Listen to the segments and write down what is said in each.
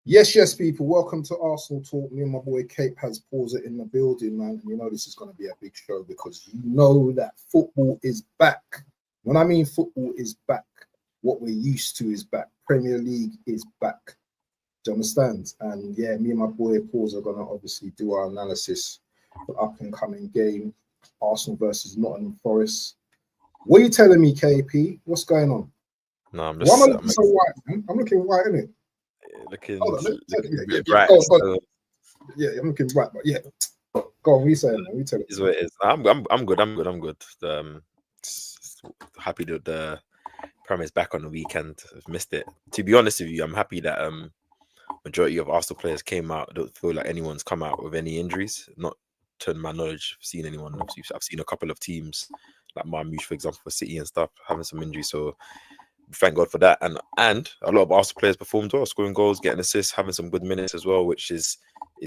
Yes, people. Welcome to Arsenal Talk. Me and my boy Cape has paused it in the building, man. And you know this is going to be a big show because you know that football is back. When I mean football is back, what we're used to is back. Premier League is back. Do you understand? And yeah, me and my boy Paws are going to obviously do our analysis for up and coming game, Arsenal versus Nottingham Forest. What are you telling me, KP? What's going on? No, I'm Why just. am I looking so white, man? I'm looking white, innit? Looking Yeah, a bit bright. go on. Yeah, I'm looking right, but yeah, go on. We say, man. We tell it. Is what it is. I'm good. I'm good. Happy that the Prem is back on the weekend. I've missed it. To be honest with you, I'm happy that majority of Arsenal players came out. I don't feel like anyone's come out with any injuries. Not to my knowledge, I've seen anyone. I've seen a couple of teams like Marmouche, for example, for City and stuff, having some injuries. So thank God for that. And a lot of Arsenal players performed well, scoring goals, getting assists, having some good minutes as well, which is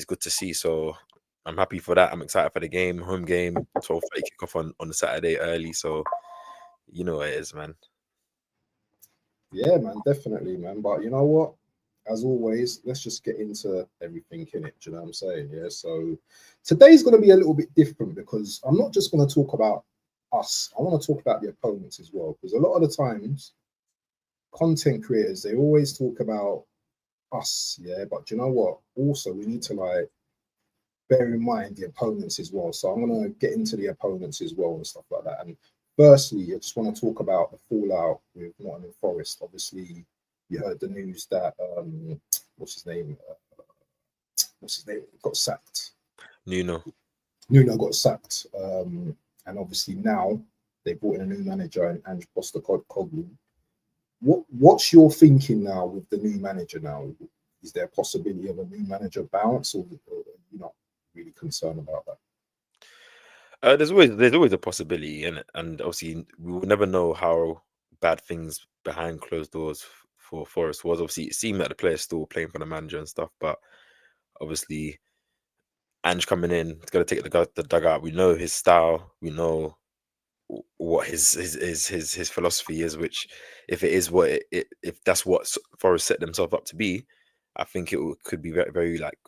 good to see. So I'm happy for that. I'm excited for the game, home game, 12:30 kickoff on the Saturday early. So you know what it is, man. Yeah, man, definitely, man. But you know what? As always, let's just get into everything in it. Do you know what I'm saying? Yeah. So today's going to be a little bit different because I'm not just going to talk about us. I want to talk about the opponents as well. Because a lot of the times, content creators, they always talk about us. Yeah. But you know what? Also, we need to like bear in mind the opponents as well. So I'm going to get into the opponents as well and stuff like that. And firstly, I just want to talk about the fallout with Nottingham Forest. Obviously, you heard the news that what's his name? Got sacked. Nuno got sacked. And obviously now they brought in a new manager and Ange Postecoglou. What's your thinking now with the new manager now? Is there a possibility of a new manager bounce, or you're not really concerned about that? There's always a possibility in it, and obviously we will never know how bad things behind closed doors for Forest was. Obviously, it seemed that the players still playing for the manager and stuff, but obviously Ange coming in, it's gonna take the dugout. We know his style. We know what his philosophy is. Which, if it is what if that's what Forest set themselves up to be, I think could be very, very like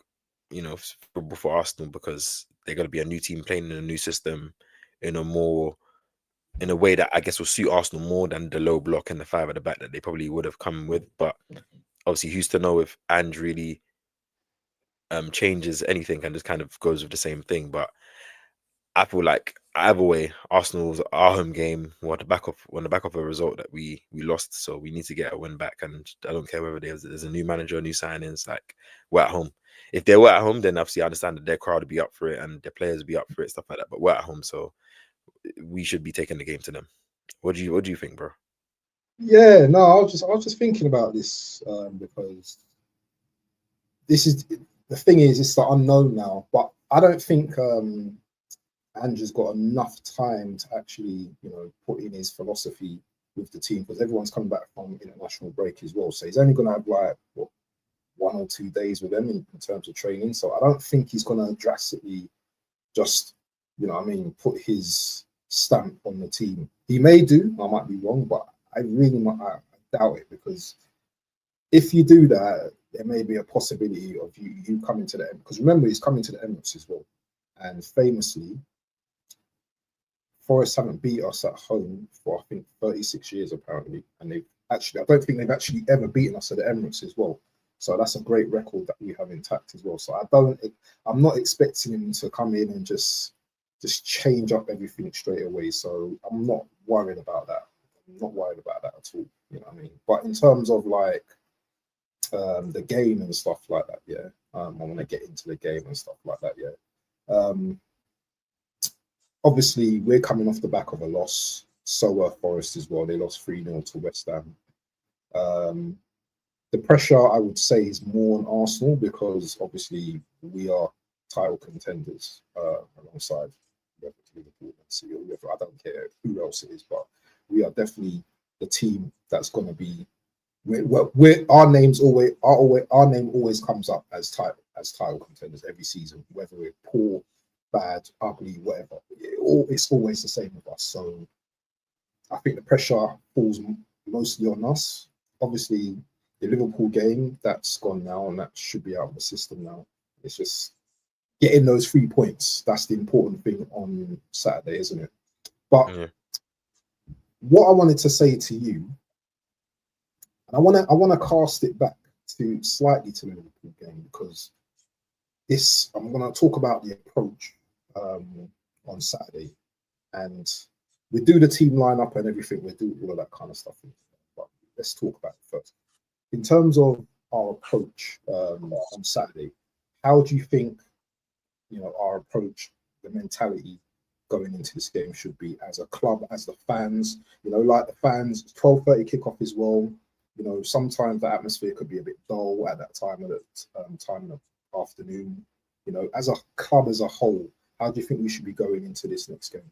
favorable for Arsenal because they're going to be a new team playing in a new system in a way that I guess will suit Arsenal more than the low block and the five at the back that they probably would have come with. But obviously, who's to know if Ange really changes anything and just kind of goes with the same thing. But I feel like either way, Arsenal's our home game. We're on the back of a result that we lost, so we need to get a win back. And I don't care whether there's a new manager, new signings. Like, we're at home. If they were at home, then obviously I understand that their crowd would be up for it and their players would be up for it, stuff like that. But we're at home, so we should be taking the game to them. What do you think, bro? Yeah, no, I was just thinking about this because this is the thing is it's the unknown now, but I don't think Andrew's got enough time to actually put in his philosophy with the team because everyone's coming back from international break as well. So he's only going to have like 1 or 2 days with them in terms of training. So I don't think he's going to drastically just put his stamp on the team. He may do. I might be wrong, but I doubt it because if you do that, there may be a possibility of you coming to the end. Because remember, he's coming to the Emirates as well, and famously, Forest haven't beat us at home for I think 36 years apparently, and I don't think they've actually ever beaten us at the Emirates as well. So that's a great record that we have intact as well. So I'm not expecting him to come in and just change up everything straight away. So I'm not worried about that. I'm not worried about that at all. You know what I mean? But in terms of like the game and stuff like that, yeah. I want to get into the game and stuff like that, yeah. Obviously, we're coming off the back of a loss. So are Forest as well. They lost 3-0 to West Ham. The pressure, I would say, is more on Arsenal because obviously we are title contenders alongside Liverpool and City. I don't care who else it is, but we are definitely the team that's going to be. Our name always comes up as title contenders every season, whether we're poor, bad, ugly, whatever. It's always the same with us. So I think the pressure falls mostly on us. Obviously, the Liverpool game, that's gone now, and that should be out of the system now. It's just getting those 3 points. That's the important thing on Saturday, isn't it? But Yeah. what I wanted to say to you, and I want to cast it back to slightly to the Liverpool game, because I'm going to talk about the approach on Saturday, and we do the team lineup and everything. We do all of that kind of stuff. But let's talk about it first. In terms of our approach on Saturday, how do you think our approach, the mentality going into this game should be as a club, as the fans? Like the fans, 12:30 kickoff as well. Sometimes the atmosphere could be a bit dull at that time of the afternoon. As a club as a whole, how do you think we should be going into this next game?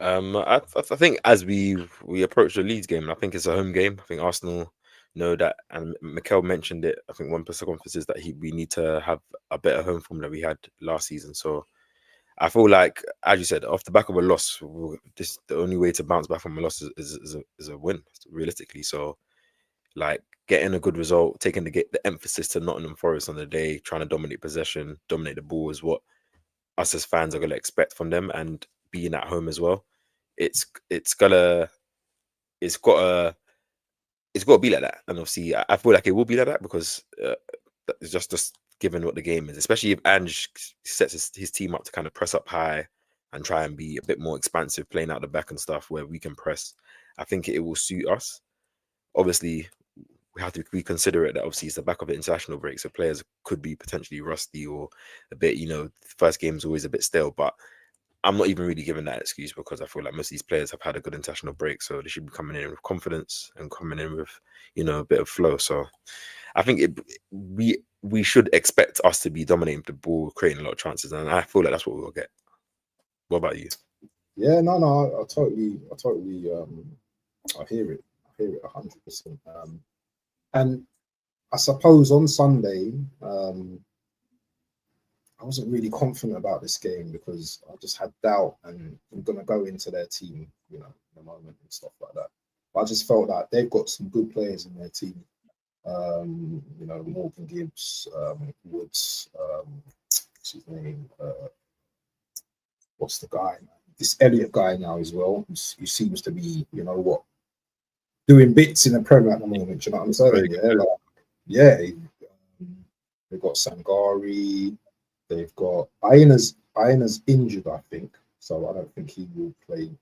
I think as we approach the Leeds game, I think it's a home game. I think Arsenal know that, and Mikel mentioned it. I think one press conference is that we need to have a better home form than we had last season. So I feel like, as you said, off the back of a loss, the only way to bounce back from a loss is a win, realistically. So, like, getting a good result, taking the emphasis to Nottingham Forest on the day, trying to dominate possession, dominate the ball is what us as fans are going to expect from them, and being at home as well. It's got to be like that, and obviously I feel like it will be like that, because it's just given what the game is, especially if Ange sets his team up to kind of press up high and try and be a bit more expansive, playing out the back and stuff where we can press. I think it will suit us. Obviously, we have to be considerate that obviously it's the back of the international break, so players could be potentially rusty or a bit, the first game's always a bit stale, but I'm not even really giving that excuse, because I feel like most of these players have had a good international break, so they should be coming in with confidence and coming in with, a bit of flow. So I think we should expect us to be dominating the ball, creating a lot of chances, and I feel like that's what we'll get. What about you? Yeah, no, I totally, I hear it. I hear it 100%. And I suppose on Sunday, I wasn't really confident about this game because I just had doubt, and I'm gonna go into their team, in a moment and stuff like that. But I just felt like they've got some good players in their team. Morgan Gibbs, Woods, what's his name? What's the guy? This Elliott guy now as well, who seems to be, doing bits in the Premier at the moment. You know what I'm saying? They've got Sangari. They've got Aina's injured, I think, so I don't think he will play.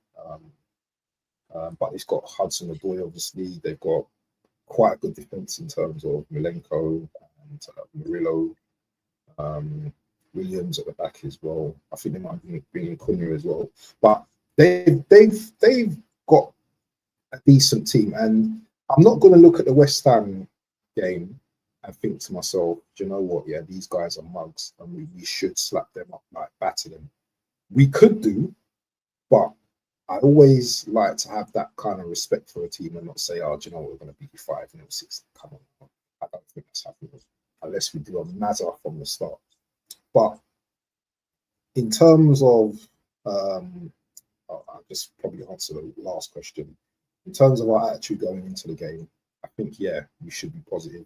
But he's got Hudson Odoi, obviously. They've got quite a good defense in terms of Milenko and Murillo, Williams at the back as well. I think they might be bringing Cunha as well. But they've got a decent team, and I'm not going to look at the West Ham game and think to myself, do you know what? Yeah, these guys are mugs, and we should slap them up, like batter them. We could do, but I always like to have that kind of respect for a team and not say, oh, do you know what? We're going to beat you 5-0, 6. Come on, I don't think that's happening unless we do a mazza from the start. But in terms of, I'll just probably answer the last question. In terms of our attitude going into the game, I think, yeah, we should be positive.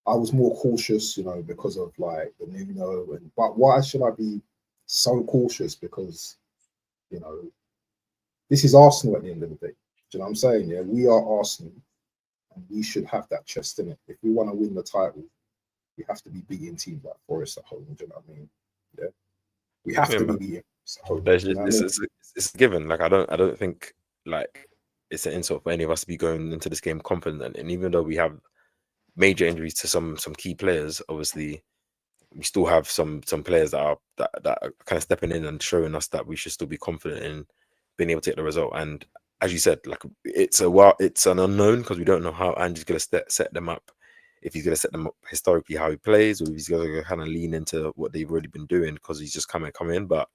I was more cautious, because of like the Nuno, but why should I be so cautious? Because, this is Arsenal at the end of the day. Do you know what I'm saying? Yeah, we are Arsenal, and we should have that chest in it. If we want to win the title, we have to be beating teams like Forest at home. Do you know what I mean? Yeah, we have to be beating at home. It's given. Like I don't think like it's an insult for any of us to be going into this game confident. And even though we have major injuries to some key players, obviously we still have some players that are kind of stepping in and showing us that we should still be confident in being able to get the result. And as you said, like it's an unknown, because we don't know how Andy's going to set them up. If he's going to set them up historically how he plays, or if he's going to kind of lean into what they've already been doing because he's just come in. But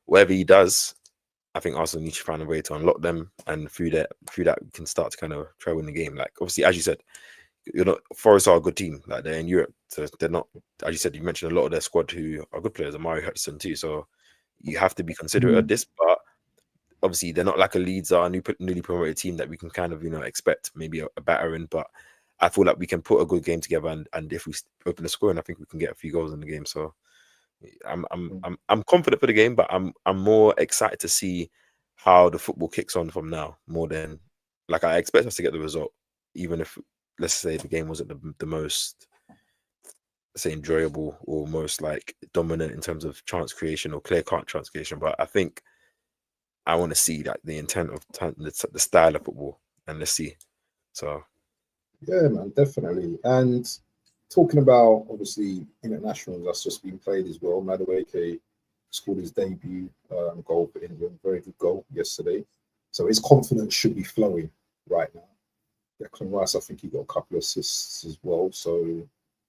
whatever he does, I think Arsenal needs to find a way to unlock them, and through that we can start to kind of try win the game. Like obviously, as you said, Forest are a good team. Like they're in Europe, so they're not. As you said, you mentioned a lot of their squad who are good players, Amari Hudson too. So you have to be considerate of this, but obviously they're not like a Leeds or a newly promoted team that we can kind of expect maybe a battering. But I feel like we can put a good game together, and if we open the scoring, I think we can get a few goals in the game. So I'm confident for the game, but I'm more excited to see how the football kicks on from now, more than like I expect us to get the result, even if, let's say, the game wasn't the most, say, enjoyable or most like dominant in terms of chance creation or clear cut chance creation. But I think I want to see like the intent of the style of football, and let's see. So yeah, man, definitely. And talking about obviously internationals that's just been played as well. Madueke scored his debut goal for England. Very good goal yesterday. So his confidence should be flowing right now. Declan Rice, I think he got a couple of assists as well. So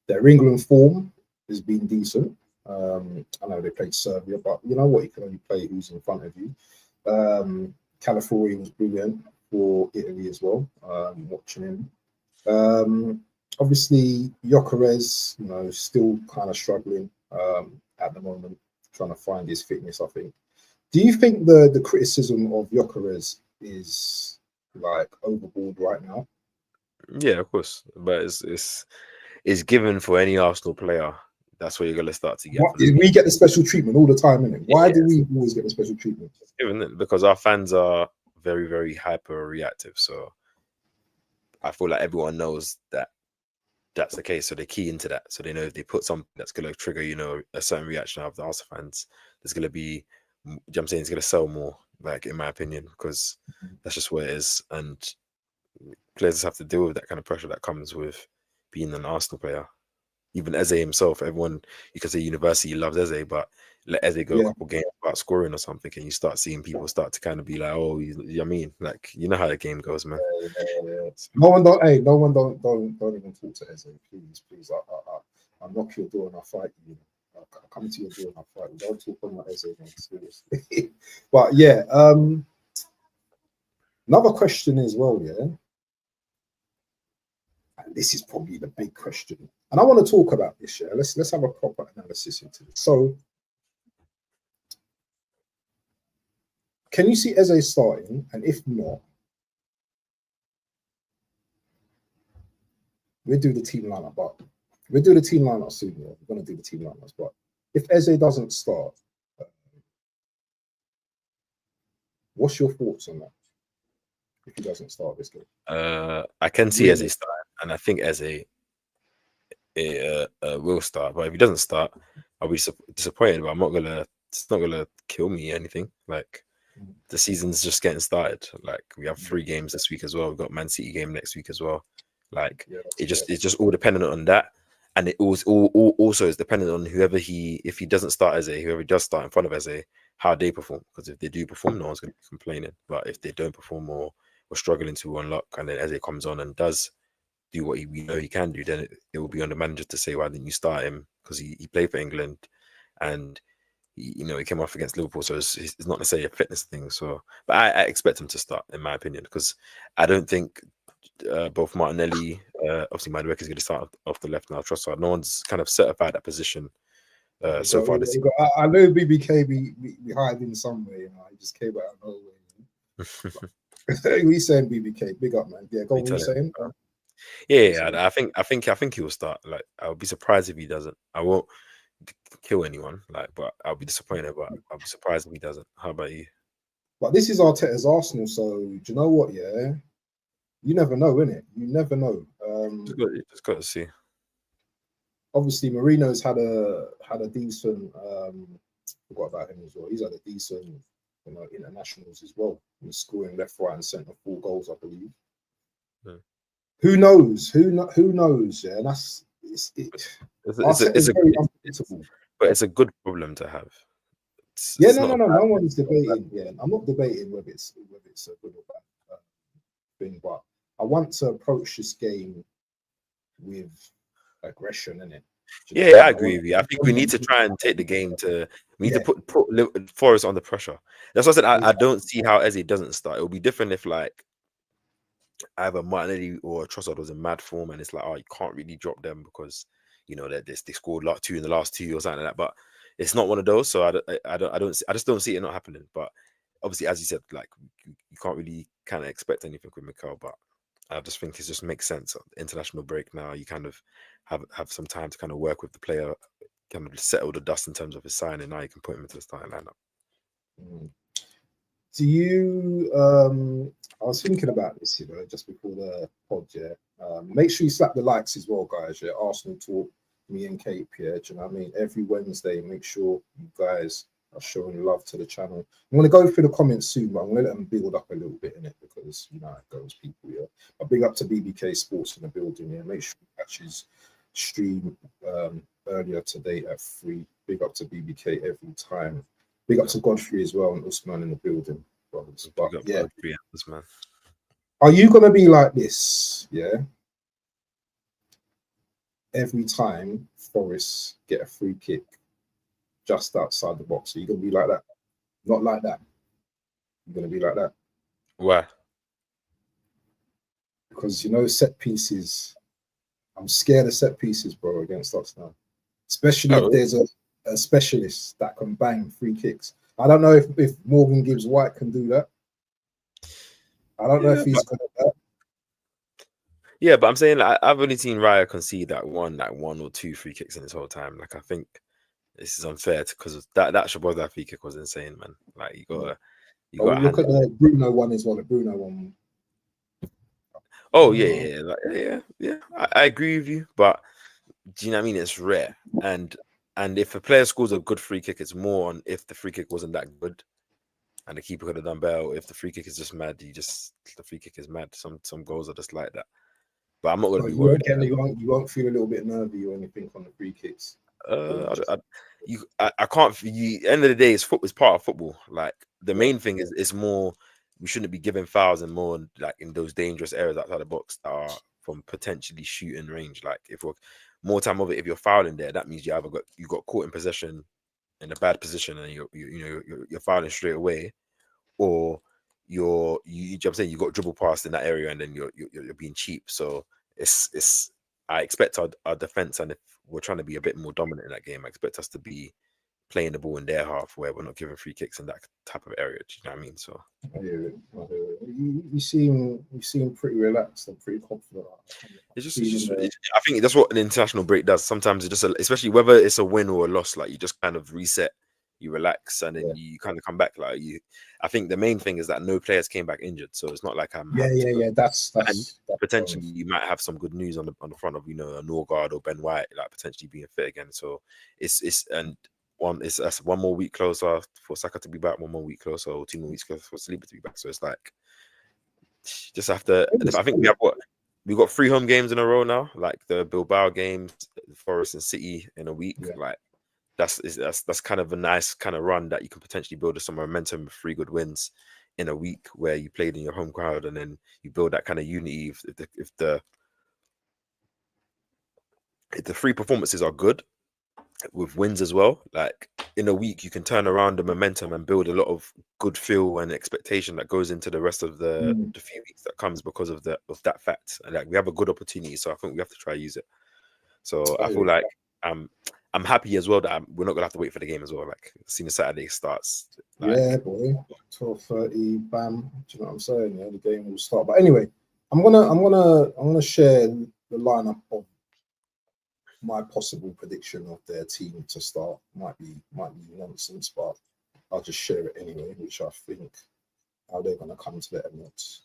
their England form has been decent. I know they played Serbia, but you know what? You can only play who's in front of you. Calafiori was brilliant for Italy as well. Watching him. Obviously, Gyökeres, still kind of struggling at the moment, trying to find his fitness, I think. Do you think the criticism of Gyökeres is like overboard right now? yeah, of course, but it's given for any Arsenal player. That's where you're gonna start to get. We get the special treatment all the time, innit? Why do we always get the special treatment? It's given it because our fans are very, very hyper reactive. So I feel like everyone knows that that's the case, so they key into that. So they know if they put something that's gonna trigger, a certain reaction of the Arsenal fans, there's gonna be, you know what I'm saying, it's gonna sell more, like, in my opinion, because that's just what it is. And players have to deal with that kind of pressure that comes with being an Arsenal player. Even Eze himself, everyone, you can say university loves Eze, but let Eze go a couple games without scoring or something, and you start seeing people start to kind of be like, "Oh, you know what I mean?" Like, you know how the game goes, man. No one don't even talk to Eze, please. I'll knock your door and I'll fight you. I'll come to your door and I'll fight you. Don't talk about Eze, man, seriously. But yeah, another question as well, yeah. And this is probably the big question, and I want to talk about this. Yeah, let's have a proper analysis into this. So, can you see Eze starting? And if not, we'll do the team lineup. But we'll do the team lineup soon. Yeah? We're gonna do the team lineups. But if Eze doesn't start, what's your thoughts on that? If he doesn't start this game, I can see Eze starting, and I think Eze will start. But if he doesn't start, I'll be disappointed. But it's not gonna kill me or anything. Like, the season's just getting started. Like, we have 3 games this week as well. We've got Man City game next week as well. Like, it's just all dependent on that, and it also is dependent on if he doesn't start Eze, whoever does start in front of Eze, how they perform. Because if they do perform, no one's going to be complaining. But if they don't perform or we're struggling to unlock, and then Eze comes on and does do what we know he can do, then it will be on the manager to say, why didn't you start him? Because he played for England, and he came off against Liverpool, so it's not necessarily a fitness thing. So, but I expect him to start, in my opinion, because I don't think both Martinelli, obviously Madueke is going to start off the left now. Trossard, no one's kind of certified that position so far this season. I know BBK be hiding somewhere. He just came out of nowhere. What you saying, BBK? Big up, man. Yeah, go on. What you saying? Yeah, I think he will start. Like, I'll be surprised if he doesn't. I won't kill anyone, but I'll be disappointed. But I'll be surprised if he doesn't. How about you? But this is Arteta's Arsenal, so do you know what? Yeah, you never know, innit? You never know. Just got to see. Obviously, Mourinho's had a decent. Forgot about him as well. He's had a decent, internationals as well. He's scoring left, right, and centre 4 goals, I believe. Yeah. Who knows? Who knows? Yeah, and it's very unpredictable. But it's a good problem to have. No one's debating. Yeah, I'm not debating whether it's a good or bad thing, but I want to approach this game with aggression in it. I agree with you. I think we need to try and take the game to. We need to put Forest under pressure. That's what I said. I don't see how Eze doesn't start. It would be different if, like, either Martinelli or Trossard was in mad form, and it's like, oh, you can't really drop them because they scored 2 in the last 2 or something like that. But it's not one of those, so I just don't see it not happening. But obviously, as you said, like, you can't really kind of expect anything with Mikel. But I just think it just makes sense. International break now, you kind of have some time to kind of work with the player, kind of settle the dust in terms of his signing. Now you can put him into the starting lineup. Do you? I was thinking about this, just before the pod. Yeah. Make sure you slap the likes as well, guys. Yeah. Arsenal talk, me and Cape. Yeah. Do you know what I mean? Every Wednesday, make sure you guys are showing love to the channel. I'm going to go through the comments soon, but I'm going to let them build up a little bit in it because you know how it goes, people. Yeah. But big up to BBK Sports in the building. Yeah. Make sure you catch his stream earlier today at 3. Big up to BBK every time. Big up to Godfrey as well and Usman in the building, brothers. But yeah, man. Are you gonna be like this? Yeah. Every time Forest get a free kick just outside the box, are you gonna be like that? Not like that. You're gonna be like that. Why? Because set pieces. I'm scared of set pieces, bro, against us now. Especially if there's a specialist that can bang free kicks. I don't know if Morgan Gibbs White can do that. I don't know if he's good at that. Yeah, but I'm saying like, I've only seen Raya concede that one or two free kicks in his whole time. Like I think this is unfair because that Shabozza free kick was insane, man. Like you got look at the Bruno one as well. The Bruno one. Oh yeah. I agree with you, but do you know what I mean? It's rare, and if a player scores a good free kick, it's more on if the free kick wasn't that good, and the keeper could have done better. Or if the free kick is just mad, the free kick is mad. Some goals are just like that. But I'm not going to be worried. You won't feel a little bit nervy or anything on the free kicks. I can't. End of the day, it's part of football. Like the main thing is more. We shouldn't be giving fouls and more like in those dangerous areas outside the box that are from potentially shooting range. Like if we're more time of it, if you're fouling there, that means you got caught in possession in a bad position and you're fouling straight away, or you got dribble past in that area and then you're being cheap. So it's I expect our defense, and if we're trying to be a bit more dominant in that game, I expect us to be playing the ball in their half where we're not giving free kicks in that type of area. Do you know what I mean? So I hear it. You seem pretty relaxed and pretty confident. I think that's what an international break does. Sometimes it just, especially whether it's a win or a loss, like you just kind of reset, you relax, and then you kind of come back. Like I think the main thing is that no players came back injured, so it's not like I'm That's potentially you might have some good news on the front of a Norgard or Ben White like potentially being fit again. So it's that's one more week closer for Saka to be back, 1 more week closer, or 2 more weeks closer for Saliba to be back. So it's like just have to. I think we got 3 home games in a row now, like the Bilbao games, Forest and City in a week. Yeah. Like that's kind of a nice kind of run that you can potentially build some momentum with 3 good wins in a week where you played in your home crowd, and then you build that kind of unity. If the 3 performances are good with wins as well, like in a week you can turn around the momentum and build a lot of good feel and expectation that goes into the rest of the few weeks that comes because of that fact. And like we have a good opportunity, so I think we have to try use it. So I feel like I'm happy as well that we're not gonna have to wait for the game as well. Like as soon as Saturday starts, yeah, boy, 12:30, bam. Do you know what I'm saying? Yeah, the game will start. But anyway, I'm gonna share the lineup of my possible prediction of their team to start. Might be nonsense, but I'll just share it anyway, which I think how they're gonna come to the Emirates.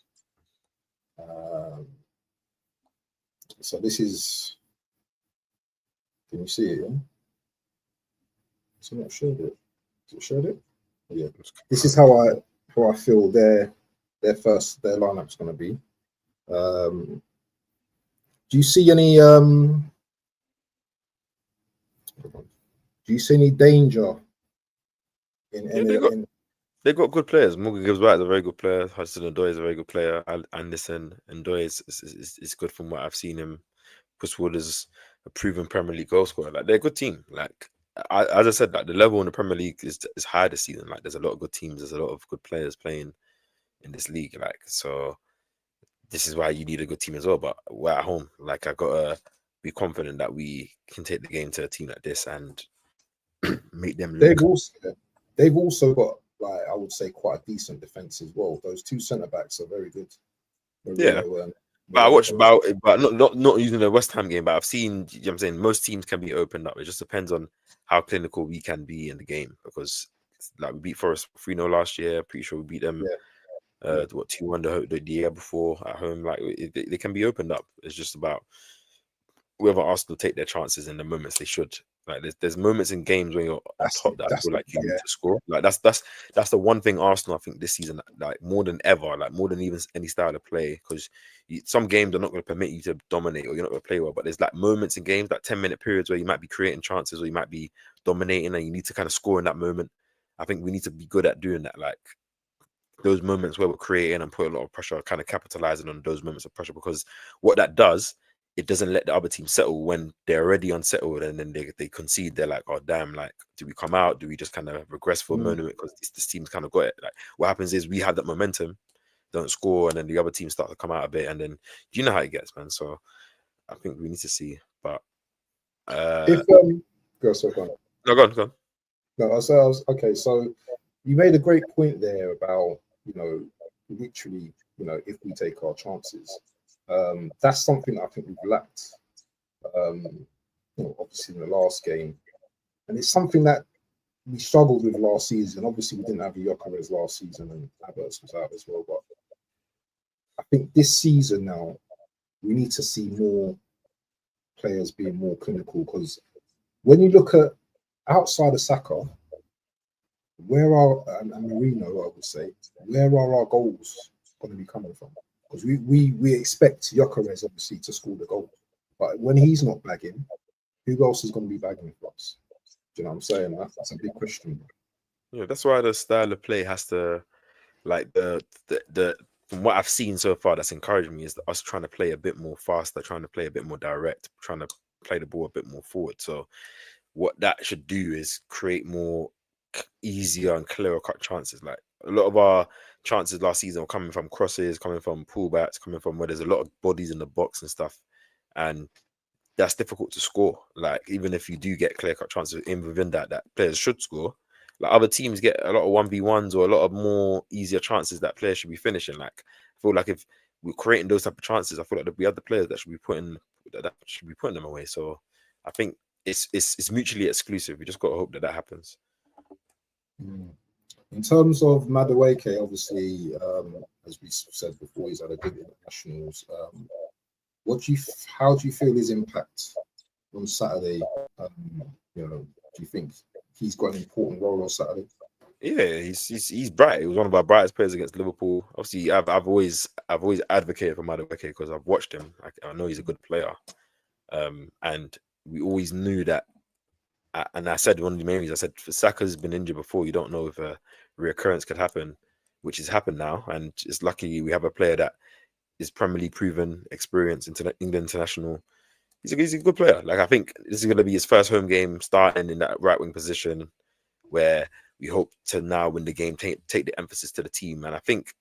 So this is. Can you see it? Yeah. So I'm not sure it. Is it showed it? Yeah. This is how I feel their lineup's gonna be. Do you see any do you see any danger in any? They've got good players. Morgan Gibbs White is a very good player. Hudson-Odoi is a very good player. Anderson Ndoi is good from what I've seen him. Pusswood is a proven Premier League goal scorer. Like they're a good team. Like as I said, like the level in the Premier League is high this season. Like there's a lot of good teams. There's a lot of good players playing in this league. Like so, this is why you need a good team as well. But we're at home. Like I gotta be confident that we can take the game to a team like this and make them look. They've also got, like, I would say, quite a decent defense as well. Those 2 centre backs are very good. But I watched about it, but not using the West Ham game. But I've seen, you know what I'm saying, most teams can be opened up. It just depends on how clinical we can be in the game. Because like we beat Forest 3-0 last year. Pretty sure we beat them what 2-1 the year before at home. Like they can be opened up. It's just about whether Arsenal take their chances in the moments they should. Like there's moments in games when you're on top that I feel like you need to score. Like that's the one thing Arsenal I think this season, like more than ever, like more than even any style of play, because some games are not going to permit you to dominate or you're not going to play well. But there's like moments in games, like 10-minute periods where you might be creating chances or you might be dominating and you need to kind of score in that moment. I think we need to be good at doing that. Like those moments where we're creating and put a lot of pressure, kind of capitalizing on those moments of pressure, because what that does, it doesn't let the other team settle when they're already unsettled and then they concede. They're like, oh damn, like do we come out? Do we just kind of regress for a moment because this team's kind of got it? Like what happens is we have that momentum, don't score, and then the other team start to come out a bit, and then you know how it gets, man. So I think we need to see. But if go on. No, go on. No, I was okay. So you made a great point there about, literally, if we take our chances. That's something I think we've lacked, obviously in the last game, and it's something that we struggled with last season. Obviously, we didn't have Gyökeres last season, and Havertz was out as well. But I think this season now we need to see more players being more clinical, because when you look at outside of Saka, where are and Marino, I would say, where are our goals going to be coming from? Because we expect Gyökeres obviously to score the goal, but when he's not bagging, who else is going to be bagging for us? Do you know what I'm saying? That's a big question. Yeah, that's why the style of play has to, like the from what I've seen so far, that's encouraging me is us trying to play a bit more faster, trying to play a bit more direct, trying to play the ball a bit more forward. So what that should do is create more easier and clearer cut chances. Like a lot of our chances last season were coming from crosses, coming from pullbacks, coming from where there's a lot of bodies in the box and stuff, and that's difficult to score. Like even if you do get clear cut chances in within that players should score. Like other teams get a lot of 1v1s or a lot of more easier chances that players should be finishing. Like I feel like if we're creating those type of chances, I feel like we have the players that should be putting them away. So I think it's mutually exclusive. We just got to hope that happens. In terms of Madueke, obviously, as we said before, he's had a good internationals. How do you feel his impact on Saturday? Do you think he's got an important role on Saturday? Yeah, he's bright. He was one of our brightest players against Liverpool. Obviously, I've always advocated for Madueke because I've watched him. I know he's a good player, and we always knew that. And I said one of the main reasons, I said Saka's been injured before. You don't know if a reoccurrence could happen, which has happened now. And it's lucky we have a player that is Premier League proven, experienced, England international. He's a good player. Like I think this is going to be his first home game starting in that right wing position, where we hope to now win the game, take the emphasis to the team. And I think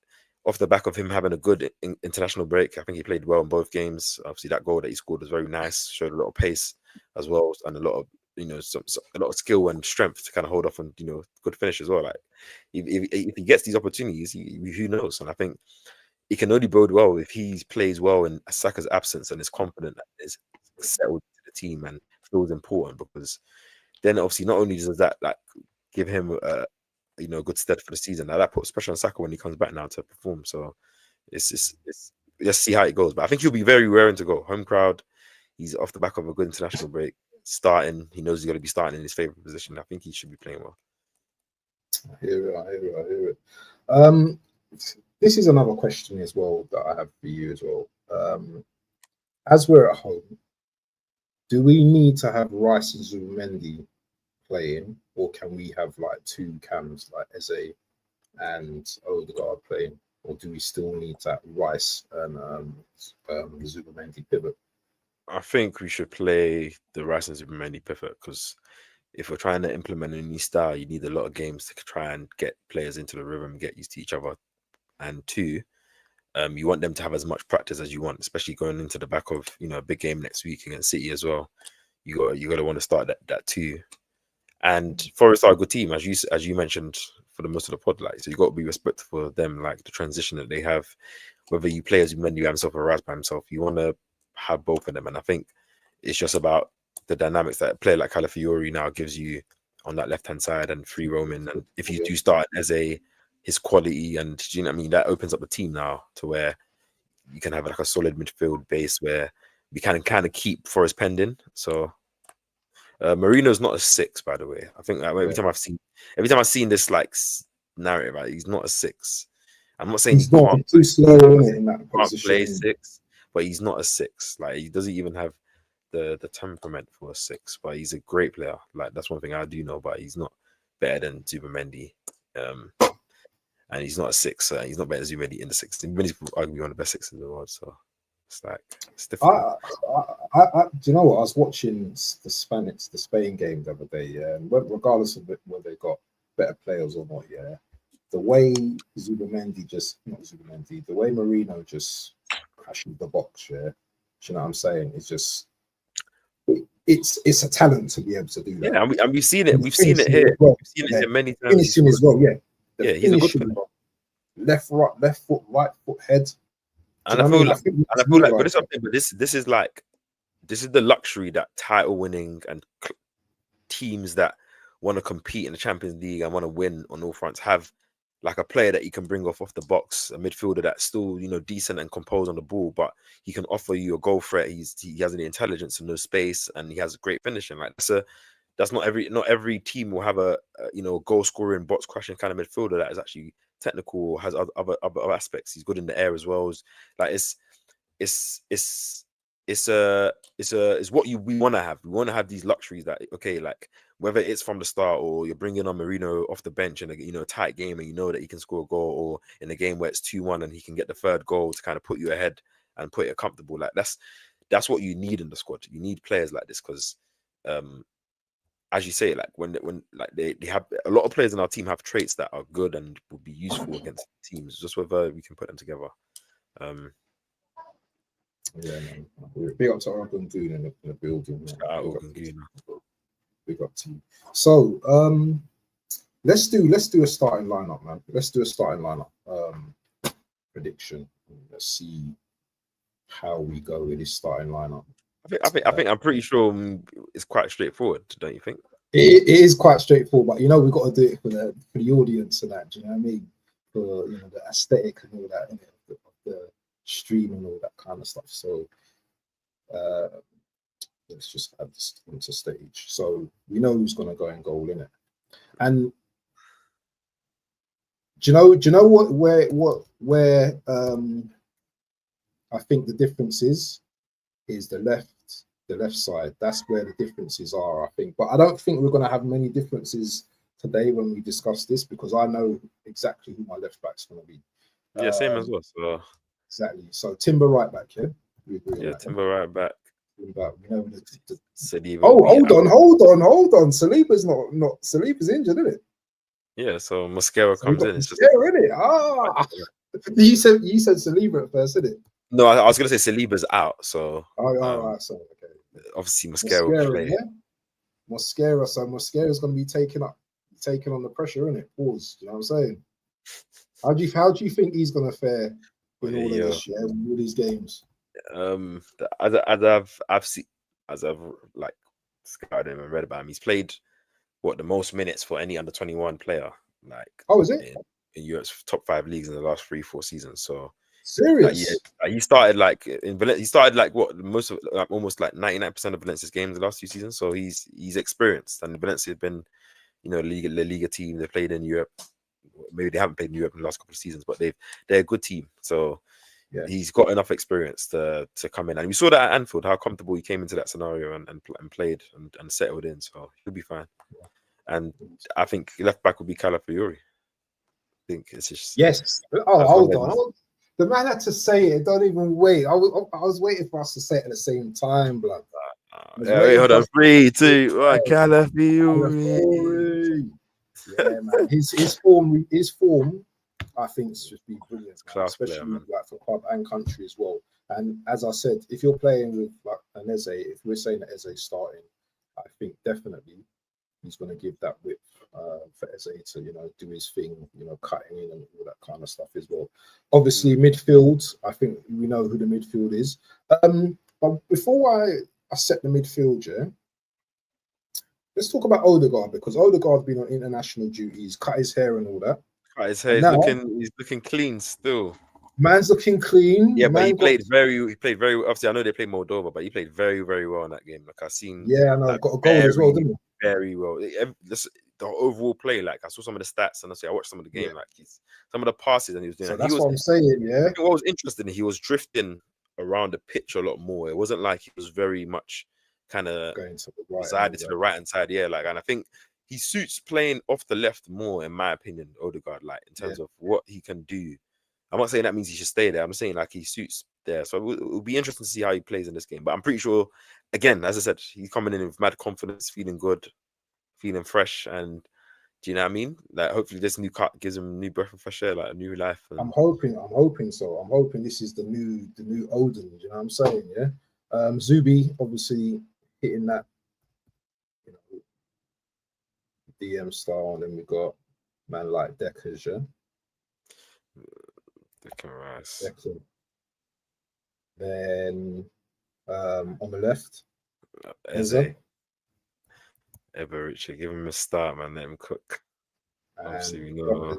off the back of him having a good international break, I think he played well in both games. Obviously, that goal that he scored was very nice, showed a lot of pace as well, and a lot of a lot of skill and strength to kind of hold off and good finish as well. Like if he gets these opportunities, who knows? And I think it can only bode well if he plays well in Saka's absence and is confident that is settled to the team and feels important, because then obviously not only does that like give him good stead for the season, now that puts pressure on Saka when he comes back now to perform. So it's let's see how it goes. But I think he'll be very raring to go. Home crowd, he's off the back of a good international break. Starting, he knows he's going to be starting in his favorite position. I think he should be playing well. I hear it. This is another question as well that I have for you as well. As we're at home, do we need to have Rice and Zubimendi playing, or can we have like two cams like Eze and Odegaard playing, or do we still need that Rice and Zubimendi pivot? I think we should play the Rice and Zubimendi pivot, because if we're trying to implement a new style, you need a lot of games to try and get players into the rhythm, get used to each other. And two, you want them to have as much practice as you want, especially going into the back of a big game next week against City as well. You got to want to start that too. And Forest are a good team, as you mentioned for the most of the pod. Like, so you got to be respectful of them, like the transition that they have. whether you play as Zubimendi by himself or Raz by himself, you want to have both of them. And I think it's just about the dynamics that a player like Calafiori now gives you on that left hand side and free roaming. And if you do start as his quality, and you know what I mean, that opens up the team now to where you can have like a solid midfield base where we can kind of keep Forest pending. So Marino's not a 6, by the way. I think that every time I've seen this like narrative, right, he's not a 6. I'm not saying he's not too slow in that position. Play 6, but he's not a 6. Like he doesn't even have the temperament for a 6. But he's a great player. Like that's one thing I do know. But he's not better than Zubimendi. And he's not a 6. He's not better than Zubimendi in the 6. Zubimendi's arguably one of the best 6s in the world. So it's like it's different. Do you know what? I was watching the Spain game the other day. Yeah, and regardless of whether they got better players or not, yeah. The way the way Marino just crashes the box, yeah. Do you know what I'm saying? It's just it's a talent to be able to do that. Yeah, and we've seen it. We've seen it here. Well, we've seen it here many times. Finishing as well, yeah. He's a good player. Left foot, right foot, head. And I feel like, but this is like the luxury that title winning and teams that want to compete in the Champions League and want to win on all fronts have, like a player that you can bring off the box, a midfielder that's still, you know, decent and composed on the ball, but he can offer you a goal threat. He has the intelligence and no space, and he has a great finishing. Like that's not every team will have a goal scoring, box crashing kind of midfielder that is actually technical, has other aspects. He's good in the air as well. It's what we want to have. We want to have these luxuries that, okay, like whether it's from the start or you're bringing on Marino off the bench in a tight game and you know that he can score a goal, or in a game where it's 2-1 and he can get the third goal to kind of put you ahead and put it comfortable. Like that's what you need in the squad. You need players like this because as you say, like when like they have a lot of players in our team have traits that are good and would be useful against teams, just whether we can put them together. Yeah, man. Big up to our Goon in the building. Big up to you. So let's do a starting lineup, man. Let's do a starting lineup prediction. Let's see how we go with this starting lineup. I'm pretty sure it's quite straightforward, don't you think? It is quite straightforward, but we've got to do it for the audience and that. Do you know what I mean? For the aesthetic and all that, the stream and all that kind of stuff. So let's just add this into stage. So we know who's going to go in goal, innit? And do you know what where I think the difference is the left side. That's where the differences are, I think. But I don't think we're going to have many differences today when we discuss this, because I know exactly who my left back's going to be. Yeah, same as well. So exactly. So Timber right back, yeah. Timber right back. We know Saliba. Oh, hold on. Saliba's injured, isn't it? Yeah. So Mosquera comes in. It's Mosquera, isn't it? Ah. You said Saliba at first, isn't it? No, I was going to say Saliba's out. So right. So okay. Obviously Mosquera will play. Yeah. Mosquera. So Mosquera's going to be taking on the pressure, isn't it? Pause. You know what I'm saying? How do you think he's going to fare in all of this? Yeah, in all these games. As I've like scouted him and read about him, he's played the most minutes for any under 21 player. Like, is it in Europe's top 5 leagues in the last 3-4 seasons? So serious. He started like in Valencia. He started like most of almost like 99% of Valencia's games the last 2 seasons. So he's experienced, and Valencia have been, La Liga team. They played in Europe. Maybe they haven't played in Europe in the last couple of seasons, but they're a good team. So yeah, he's got enough experience to come in, and we saw that at Anfield how comfortable he came into that scenario and played and settled in. So he'll be fine. And I think left back will be Calafiori. I think it's just yes. Oh, hold on. The man had to say it. Don't even wait. I was waiting for us to say it at the same time, blood. Wait, hold on. 3, 2, 1. Calafiori. Yeah, man. His form, I think, is just be brilliant, especially player, like for club and country as well. And as I said, if you're playing with like an Eze, if we're saying that Eze's starting, I think definitely he's going to give that width for Eze to, do his thing, cutting in and all that kind of stuff as well. Obviously, midfield, I think we know who the midfield is. But before I set the midfield, yeah, let's talk about Odegaard, because Odegaard's been on international duties, cut his hair and all that. Right, his hair, And now, he's looking clean still. man's looking clean. Yeah, but Man he played very obviously I know they played Moldova, but he played very, very well in that game. Like I seen Yeah, I know. like Got a goal as well, didn't he? very well. The overall play, like I saw some of the stats and I watched some of the game, like some of the passes and he was doing. So And that's what I'm saying, yeah. I think what was interesting, he was drifting around the pitch a lot more. It wasn't like he was very much kind of Going to the right, resided to the right hand side. Yeah, like, and I think he suits playing off the left more, in my opinion, Odegaard, like in terms of what he can do. I'm not saying that means he should stay there. I'm saying like he suits there. So it will be interesting to see how he plays in this game. But I'm pretty sure, again, as I said, he's coming in with mad confidence, feeling good, feeling fresh. And do you know what I mean? Like hopefully this new cut gives him a new breath of fresh air, like a new life. And... I'm hoping so. I'm hoping this is the new Odin. You know what I'm saying? Yeah. Zubi obviously hitting that, DM style, and then we got man like Deckers, yeah. Declan. Then on the left, Eze. Ever Richard, give him a start, man. Let him cook. Obviously, we know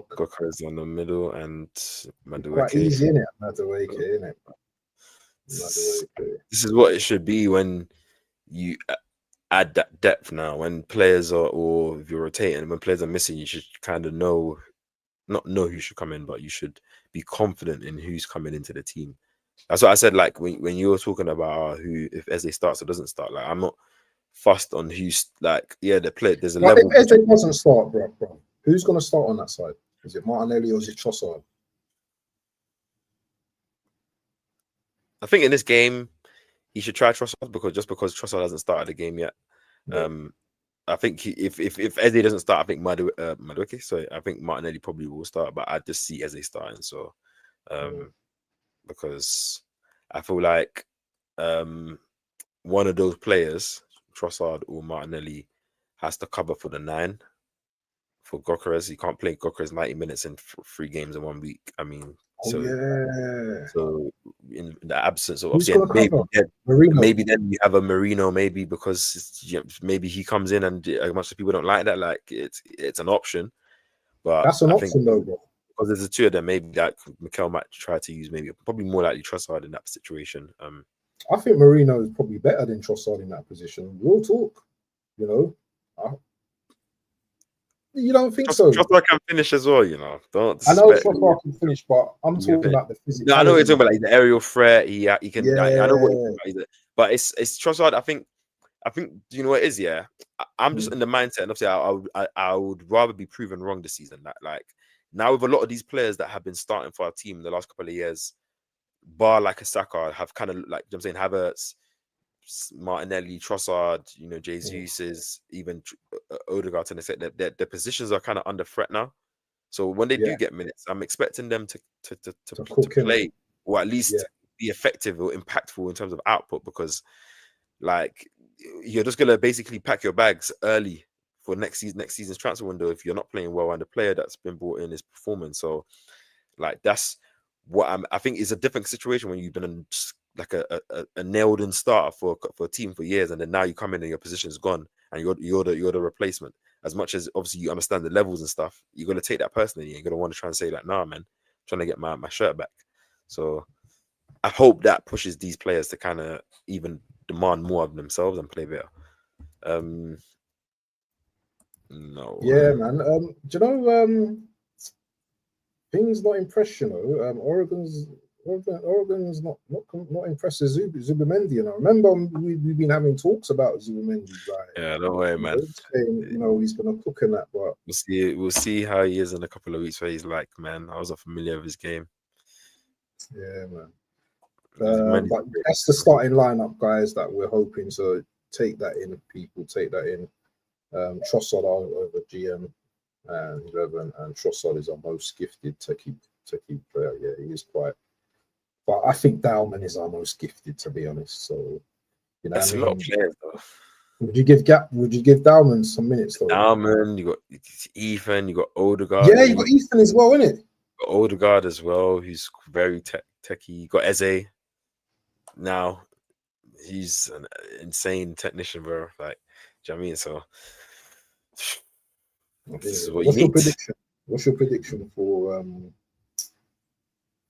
Gokra is on the middle and Madueke. Quite easy, isn't it? Madueke, isn't it? This is what it should be when you add that depth now. When players or if you're rotating, when players are missing, you should kind of not know who should come in, but you should be confident in who's coming into the team. That's what I said. Like when you were talking about who, if Eze starts or doesn't start, like I'm not fussed on who's like, the play. There's a level. If Eze doesn't start, bro, who's gonna start on that side? Is it Martinelli or is it Trossard? I think in this game he should try Trossard because Trossard hasn't started the game yet. I think if Eze doesn't start, I think Madueke. So I think Martinelli probably will start, but I just see Eze starting. So because I feel like one of those players, Trossard or Martinelli, has to cover for the 9 for Gokeres. You can't play Gokeres 90 minutes in 3 games in 1 week. I mean, so in the absence of maybe then you have a Merino, maybe because maybe he comes in and as much as people don't like that, like it's an option. But that's an option though, bro. Because there's the 2 of them, maybe that Mikel might try to use, probably more likely Trossard in that situation. I think Merino is probably better than Trossard in that position. Real talk, you don't think so? Trossard can finish as well, Don't. I know Trossard can finish, but I'm talking about the physical. No, I know what you're talking about, like the aerial threat. He can. Yeah. I know what you're talking about. But it's Trossard. I think. Do you know what it is? Yeah, I'm just in the mindset, and obviously, I would rather be proven wrong this season. Like now, with a lot of these players that have been starting for our team in the last couple of years, bar like a Saka, have kind of like I'm saying Havertz, Martinelli, Trossard, Jesus is even Odegaard to an extent. Their positions are kind of under threat now. So when they do get minutes, I'm expecting them to play or at least be effective or impactful in terms of output, because like you're just gonna basically pack your bags early for next season's transfer window if you're not playing well and the player that's been brought in is performing. So like that's what I think is a different situation when you've been like a nailed in starter for a team for years, and then now you come in and your position's gone and you're the replacement. As much as obviously you understand the levels and stuff, you're gonna take that personally. You're gonna want to try and say like, nah, man, I'm trying to get my shirt back. So I hope that pushes these players to kind of even demand more of themselves and play better. No. Yeah, man. Do you know things not impressed? Oregon's not impressed with Zubimendi. And I remember we've been having talks about Zubimendi. Like, no way, man. Saying, he's gonna cook in that, but we'll see how he is in a couple of weeks. Where he's like, man, I wasn't familiar with his game. Yeah, man. But that's the starting lineup, guys, that we're hoping. So take that in, people. Take that in. Trossard over GM and 11, and Trossard is our most gifted techie player. Yeah, he is quite. But I think Dowman is our most gifted, to be honest. So that's a lot of players, though. Would you give Dalman some minutes though? Dalman, you got Ethan, you got Odegaard. Yeah, you got Ethan as well, innit? Odegaard as well, who's very techy. You got Eze. Now he's an insane technician, bro. Like, do you know what I mean? So this is what you need. What's your prediction for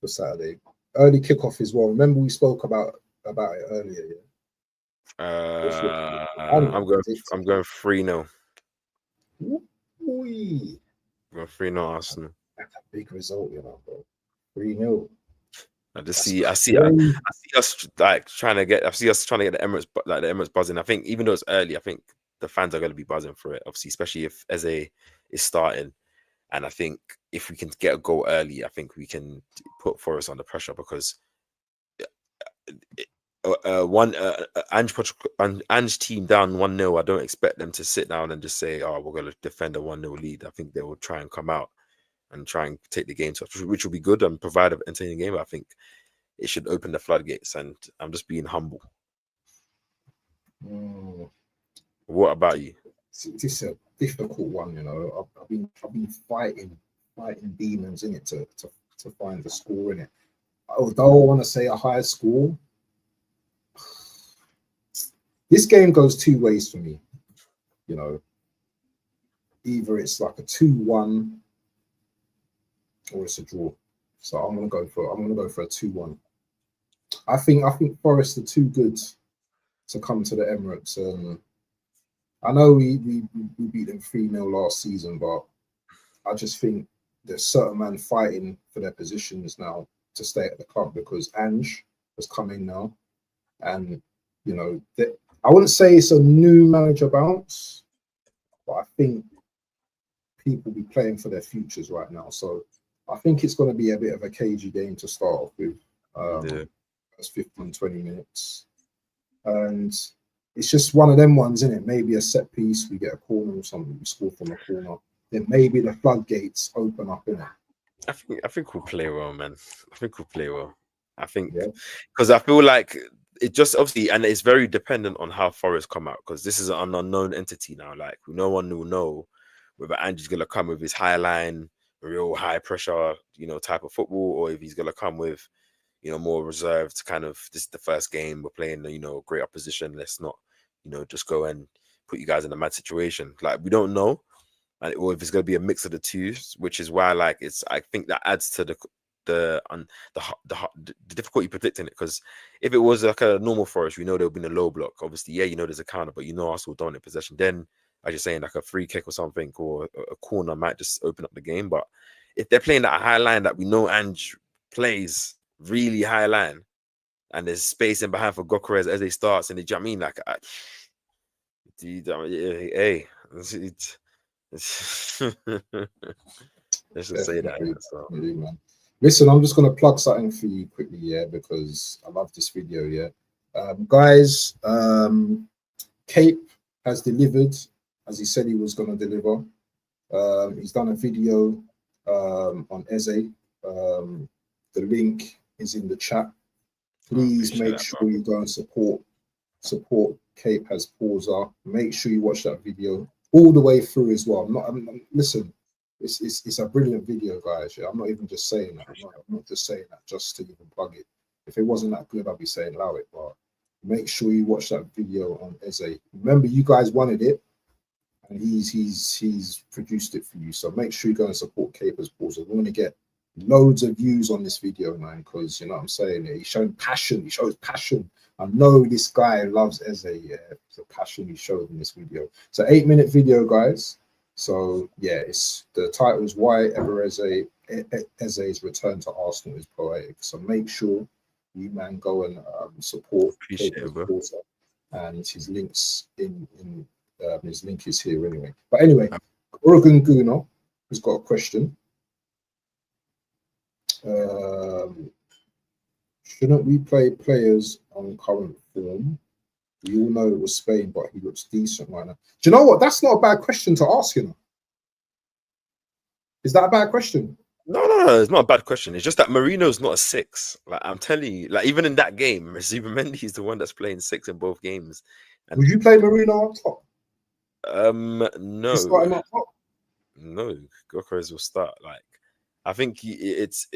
Saturday? Early kickoff as well. Remember we spoke about it earlier, yeah? I'm going 3-0. Going 3-0 Arsenal. That's a big result, you know, bro. 3-0. I see us trying to get the Emirates, like the Emirates buzzing. I think even though it's early, I think the fans are going to be buzzing for it. Obviously, especially if Eze is starting, and I think if we can get a goal early, I think we can put Forest under pressure because Ange's team down 1-0. I don't expect them to sit down and just say, "Oh, we're going to defend a 1-0 lead." I think they will try and come out and try and take the game to us, which will be good and provide an entertaining game. I think it should open the floodgates, and I'm just being humble. What about you? This is a difficult one, you know. I've been fighting demons in it to find the score in it. Although I want to say a higher score, this game goes two ways for me. You know, either it's like a 2-1 or it's a draw. So I'm gonna go for a 2-1. I think Forest are too good to come to the Emirates. I know we beat them 3-0 last season, but I just think there's certain men fighting for their positions now to stay at the club because Ange has come in now, and you know I wouldn't say it's a new manager bounce, but I think people be playing for their futures right now. So I think it's going to be a bit of a cagey game to start off with. That's 15-20 minutes, and it's just one of them ones, isn't it? Maybe a set piece, we get a corner or something, we score from a corner, then maybe the floodgates open up, innit? I think we'll play well, man. I think we'll play well. I think because I feel like it just obviously, and it's very dependent on how Forest come out because this is an unknown entity now. Like no one will know whether Andy's gonna come with his high line, real high pressure, type of football, or if he's gonna come with, more reserved kind of. This is the first game we're playing, great opposition. Let's not, just go and put you guys in a mad situation. Like we don't know, or if it's gonna be a mix of the two, which is why I think that adds to the difficulty predicting it. Because if it was like a normal Forest, we know there'll be a low block. Obviously, there's a counter, but Arsenal don't in possession. Then, as you're saying, like a free kick or something, or a corner might just open up the game. But if they're playing that high line that we know Ange plays really high line, and there's space in behind for Gokeres as they starts, and do you know what I mean? Like, hey, let's just say that. So. Man. Listen, I'm just going to plug something for you quickly, because I love this video, guys, Cape has delivered, as he said he was going to deliver. He's done a video on Eze. The link is in the chat. Please make sure you go and support Cape has Pausa. Make sure you watch that video all the way through as well. Listen, it's a brilliant video, guys. I'm not even just saying that. I'm not just saying that just to even plug it. If it wasn't that good, I'd be saying allow it. But make sure you watch that video on Eze. Remember, you guys wanted it, and he's produced it for you. So make sure you go and support Cape has Pausa. We're going to get loads of views on this video, man, because you know what I'm saying. He's showing passion. He shows passion. I know this guy loves Eze. The passion he showed in this video. It's an 8-minute video, guys. So it's the title is Why Ever Eze's Return to Arsenal is Poetic. So make sure you go and support. Appreciate it, bro. And his links his link is here anyway. But anyway, Oregon Guno has got a question. Shouldn't we play players on current form? We all know it was Spain, but he looks decent right now. Do you know what? That's not a bad question to ask, Is that a bad question? No, it's not a bad question. It's just that Marino's not a 6. Like I'm telling you, like even in that game, Zubimendi is the one that's playing 6 in both games. And would you play Marino up top? no, Just start him up top. no, Gyökeres will start. Like, I think it's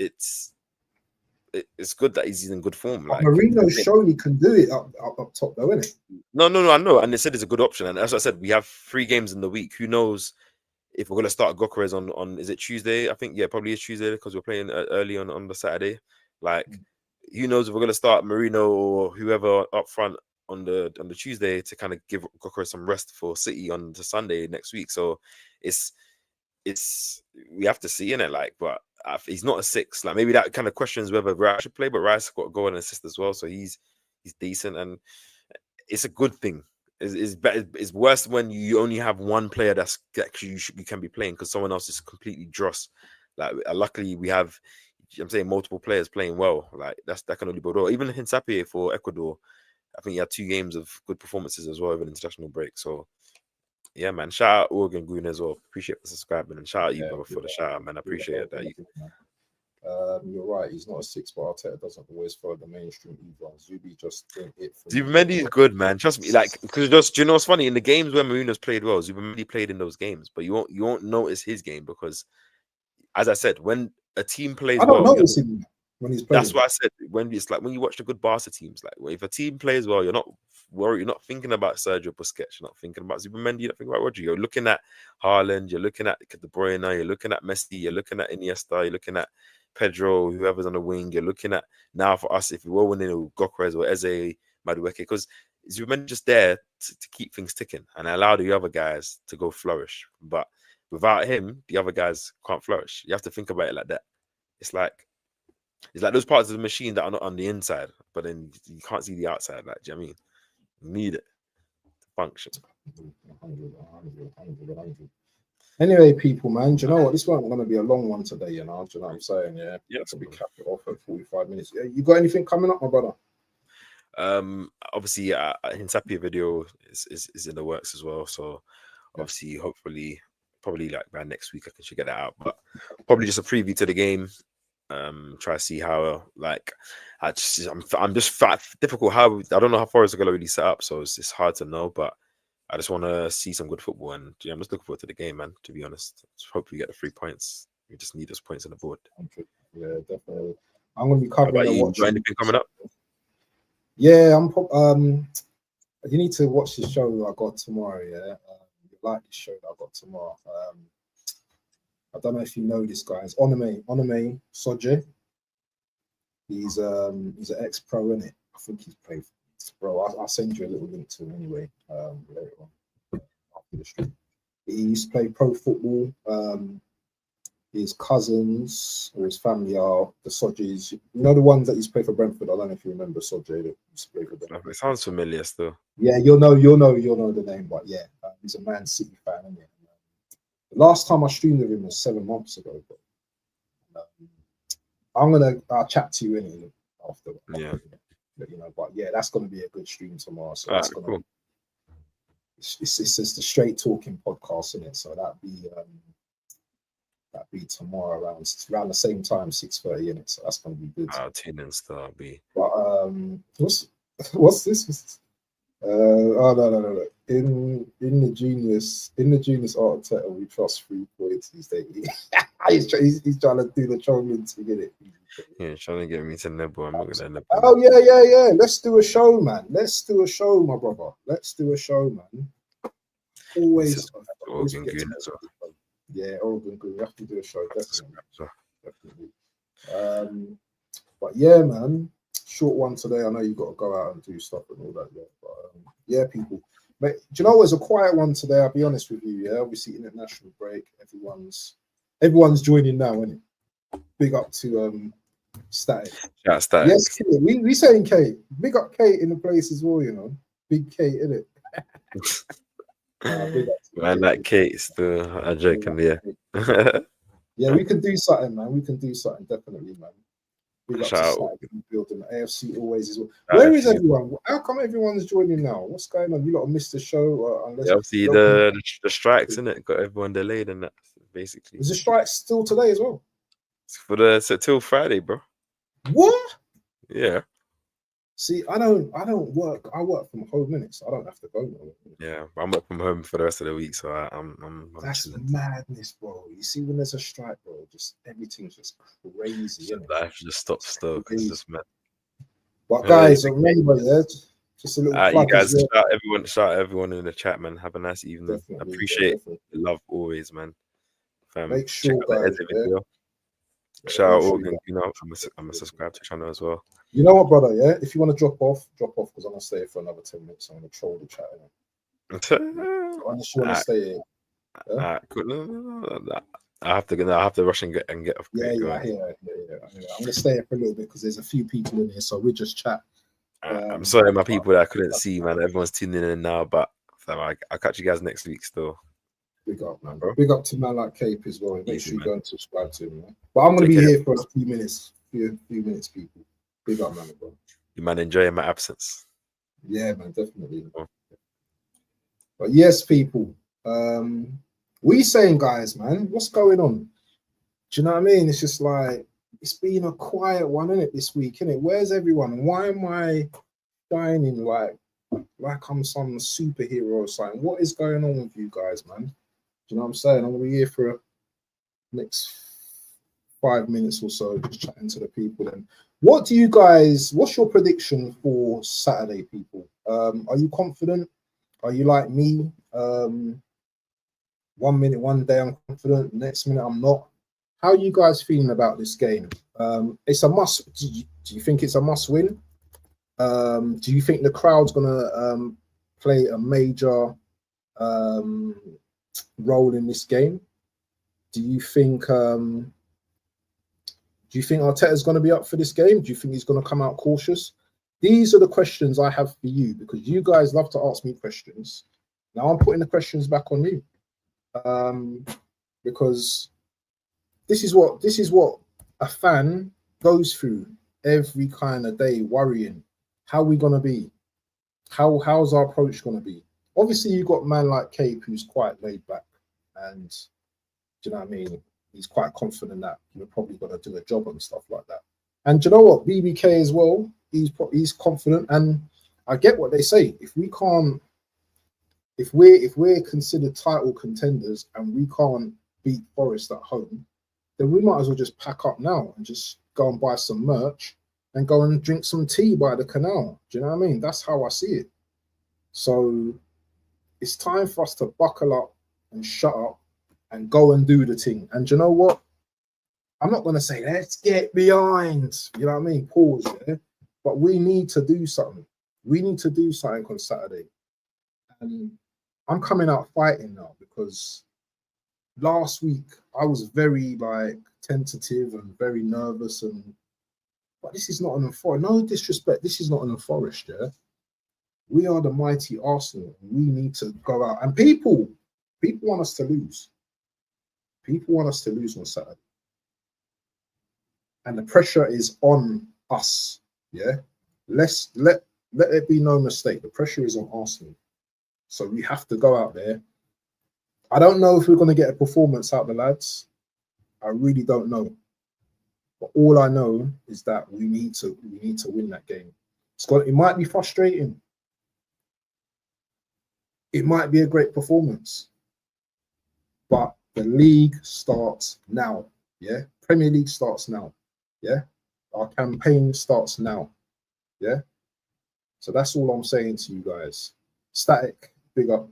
good that he's in good form. But Like, Marino's shown he can do it up top, though, isn't it? no, I know, and they said it's a good option. And as I said, we have 3 games in the week. Who knows if we're gonna start Gyökeres on is it Tuesday? I think probably it's Tuesday because we're playing early on the Saturday. Like, who knows if we're gonna start Marino or whoever up front on the Tuesday to kind of give Gyökeres some rest for City on the Sunday next week. So it's we have to see in it. Like, but he's not a 6. Like, maybe that kind of questions whether Rice should play, but Rice got a goal and assist as well, so he's decent, and it's a good thing. It's better. It's worse when you only have one player that you can be playing because someone else is completely dross. Like, luckily we have, I'm saying, multiple players playing well. Like, that can only build up. Even Hincape for Ecuador, I think he had 2 games of good performances as well over the international break. So yeah, man. Shout out Organ Goon as well. Appreciate the subscribing, and shout out you, brother, for the shout out, man. I appreciate that. You're right. He's not a 6, but Arteta doesn't always follow the mainstream either. Zubi just doing it for Zubimendi is good, man. Trust me. Like, because do you know what's funny? In the games where Marino's played well, Zubimendi played in those games, but you won't notice his game because, as I said, when a team plays I don't well, notice him when he's playing. that's why I said when it's like when you watch the good Barca teams, like if a team plays well, you're not worried, you're not thinking about Sergio Busquets, you're not thinking about Zubimendi, you're not thinking about Rodri. You're looking at Haaland, you're looking at De Bruyne, you're looking at Messi, you're looking at Iniesta, you're looking at Pedro, whoever's on the wing. You're looking at now for us if we were winning Gyökeres or Eze, Madueke, because Zubimendi just there to keep things ticking and allow the other guys to go flourish. But without him, the other guys can't flourish. You have to think about it like that. It's like those parts of the machine that are not on the inside, but then you can't see the outside. Like, do you know what I mean? You need it to function. 100. Anyway, people, man, do you know what? This one's going to be a long one today, you know? Do you know what I'm saying? Yeah. Yeah. We cap it off at 45 minutes. You got anything coming up, my brother? Obviously, Hincape video is in the works as well. So, obviously, hopefully, probably like by next week, I should get that out. But probably just a preview to the game. Try to see how I'm just difficult. How I don't know how far it's going to really set up, so it's hard to know. But I just want to see some good football, and I'm just looking forward to the game, man. To be honest, hopefully we get the 3 points. We just need those points on the board. Yeah, definitely. I'm going to be covering and watching. Anything coming up? Yeah, you need to watch the show I got tomorrow. Yeah, you like the show that I got tomorrow. I don't know if you know this guy. It's Onome Soje. He's an ex-pro, isn't it? I think he's played. Bro, I'll send you a little link to him anyway later on after the stream. He used to play pro football. His cousins or his family are the Sojes. You know the ones that used to play for Brentford. I don't know if you remember Soje that used to play for Brentford. It sounds familiar still. Yeah, you'll know the name, but yeah, he's a Man City fan, isn't he? The last time I streamed with him was 7 months ago. But I'll chat to you anyway after. Yeah. You know, but yeah, that's gonna be a good stream tomorrow. So that's gonna cool. It's just a straight talking podcast, isn't it? So that'd be tomorrow around the same time, 6:30 in it. So that's gonna be good. Tune in still be. But what's this? No. In the genius Arteta, we trust 3 points these days. he's trying to do the trolling to get it. Yeah, trying to get me to nibble. I'm not gonna nibble. Oh yeah. Let's do a show, man. Let's do a show, my brother. Let's do a show, man. Always Organ Goon as well. Yeah, Organ Goon. We have to do a show, definitely. But yeah, man. Short one today. I know you got to go out and do stuff and all that. Yeah, but yeah, people. But do you know what? It's a quiet one today. I'll be honest with you. Yeah, obviously international break. Everyone's joining now, isn't it? Big up to Static. Yeah, Static. Yes, Kate. We saying Kate. Big up Kate in the place as well. You know, big Kate, isn't it? Man, that Kate still a joke in the air. Yeah, we can do something, man. We can do something, definitely, man. Shout out. Building AFC always as well. Where is everyone? How come everyone's joining now? What's going on? You lot missed the show. Obviously, the strikes, isn't it? Got everyone delayed, and that basically. Is the strike still today as well? It's for till Friday, bro. What? Yeah. See, I don't work. I work from home minutes. So I don't have to go nowhere. Yeah, I'm working from home for the rest of the week, so I'm That's chilling. madness, bro. You see, when there's a strike, bro, just everything's just crazy, So isn't it? life just stops still because it's just mad. But There you guys, remember, yeah, just a little you plug as guys, well. shout everyone in the chat, man. Have a nice evening. Definitely, yeah, Appreciate definitely. the love always, man. Make Check sure, out the guys, edit yeah, video. yeah, Shout make out sure you Organ, guys. I'm a subscribe to the channel as well. You know what, brother? Yeah, if you want to drop off because I'm gonna stay here for another 10 minutes. I'm gonna troll the chat. Unless you want to Alright, stay here. Yeah, cool. No. I have to go. I have to rush and get off. yeah, Get yeah, going. yeah. I'm gonna stay here for a little bit because there's a few people in here, so we just chat. I'm sorry, my But people that I couldn't see, man. Everyone's tuning in now, but fam, I'll catch you guys next week still. big up, man. Bro. Big up to man like Cape as well. Make Easy, sure you man. go and subscribe to him, man. But I'm gonna Take be care. here for a few minutes. Few minutes, people. Big up, man, bro. You man, enjoying my absence. Yeah, man, definitely. Oh. But yes, people. What are you saying, guys, man? What's going on? Do you know what I mean? It's just like it's been a quiet one, isn't it, this week, innit? Where's everyone? Why am I shining like I'm some superhero or something? What is going on with you guys, man? Do you know what I'm saying? I'm gonna be here for the next 5 minutes or so, just chatting to the people. And what's your prediction for Saturday, people? Are you confident? Are you like me? 1 minute, one day I'm confident, next minute I'm not. How are you guys feeling about this game? It's a must. Do you think it's a must win? Do you think the crowd's gonna play a major role in this game? Do you think Arteta's going to be up for this game? Do you think he's going to come out cautious? These are the questions I have for you because you guys love to ask me questions. Now I'm putting the questions back on you because this is what a fan goes through every kind of day, worrying. How are we going to be? How's our approach going to be? Obviously, you've got a man like Cape who's quite laid back, and do you know what I mean? He's quite confident that you're probably going to do a job and stuff like that. And do you know what? BBK as well. He's confident, and I get what they say. If we're considered title contenders and we can't beat Forest at home, then we might as well just pack up now and just go and buy some merch and go and drink some tea by the canal. Do you know what I mean? That's how I see it. So it's time for us to buckle up and shut up and go and do the thing. And you know what? I'm not going to say, let's get behind. You know what I mean? Pause, yeah? But we need to do something. We need to do something on Saturday. And I'm coming out fighting now because last week I was very tentative and very nervous. But this is not an Forest. No disrespect. This is not an Forest, yeah? We are the mighty Arsenal. We need to go out. And people want us to lose. People want us to lose on Saturday. And the pressure is on us. Yeah. Let it be no mistake. The pressure is on Arsenal. So we have to go out there. I don't know if we're going to get a performance out of the lads. I really don't know. But all I know is that we need to win that game. It might be frustrating. It might be a great performance. But the league starts now. Yeah. Premier League starts now. Yeah. Our campaign starts now. Yeah. So that's all I'm saying to you guys. Static, big up.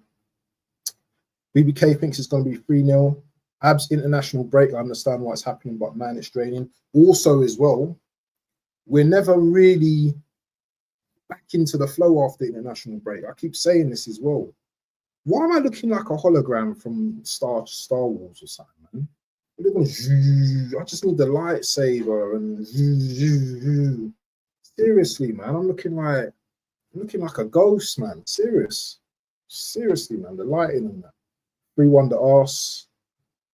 BBK thinks it's going to be 3-0. Abs international break. I understand what's happening, but man, it's draining. Also, as well, we're never really back into the flow after international break. I keep saying this as well. Why am I looking like a hologram from Star Wars or something, man? I just need the lightsaber and seriously, man. I'm looking like a ghost, man. Seriously, man. The lighting and that. 3-1 the arse.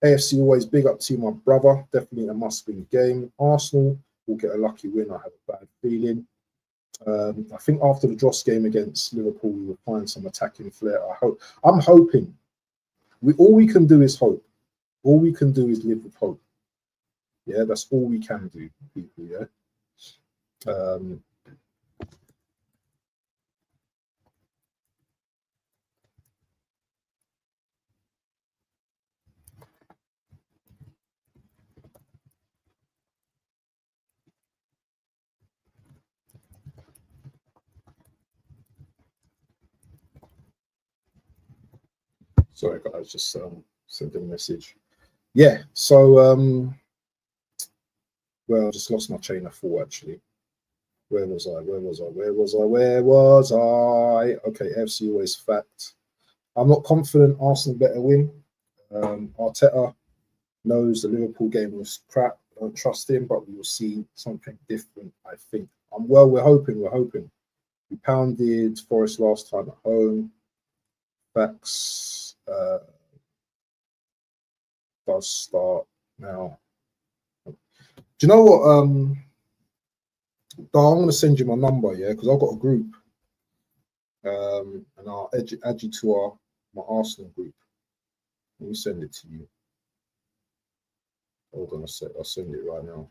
AFC always big up to you, my brother. Definitely a must-win game. Arsenal will get a lucky win. I have a bad feeling. I think after the Dross game against Liverpool, we will find some attacking flair. I'm hoping. All we can do is hope. All we can do is live with hope. Yeah, that's all we can do, people. Yeah. Sorry, guys, just sent a message. Yeah, so well, I just lost my chain of thought actually. Where was I? Okay, FC always fact. I'm not confident Arsenal better win. Arteta knows the Liverpool game was crap. I don't trust him, but we will see something different, I think. We're hoping. We pounded Forest last time at home. Facts does start now. Do you know what? I'm going to send you my number, yeah, because I've got a group. And I'll add you to my Arsenal group. Let me send it to you. Hold on a sec. I'll send it right now.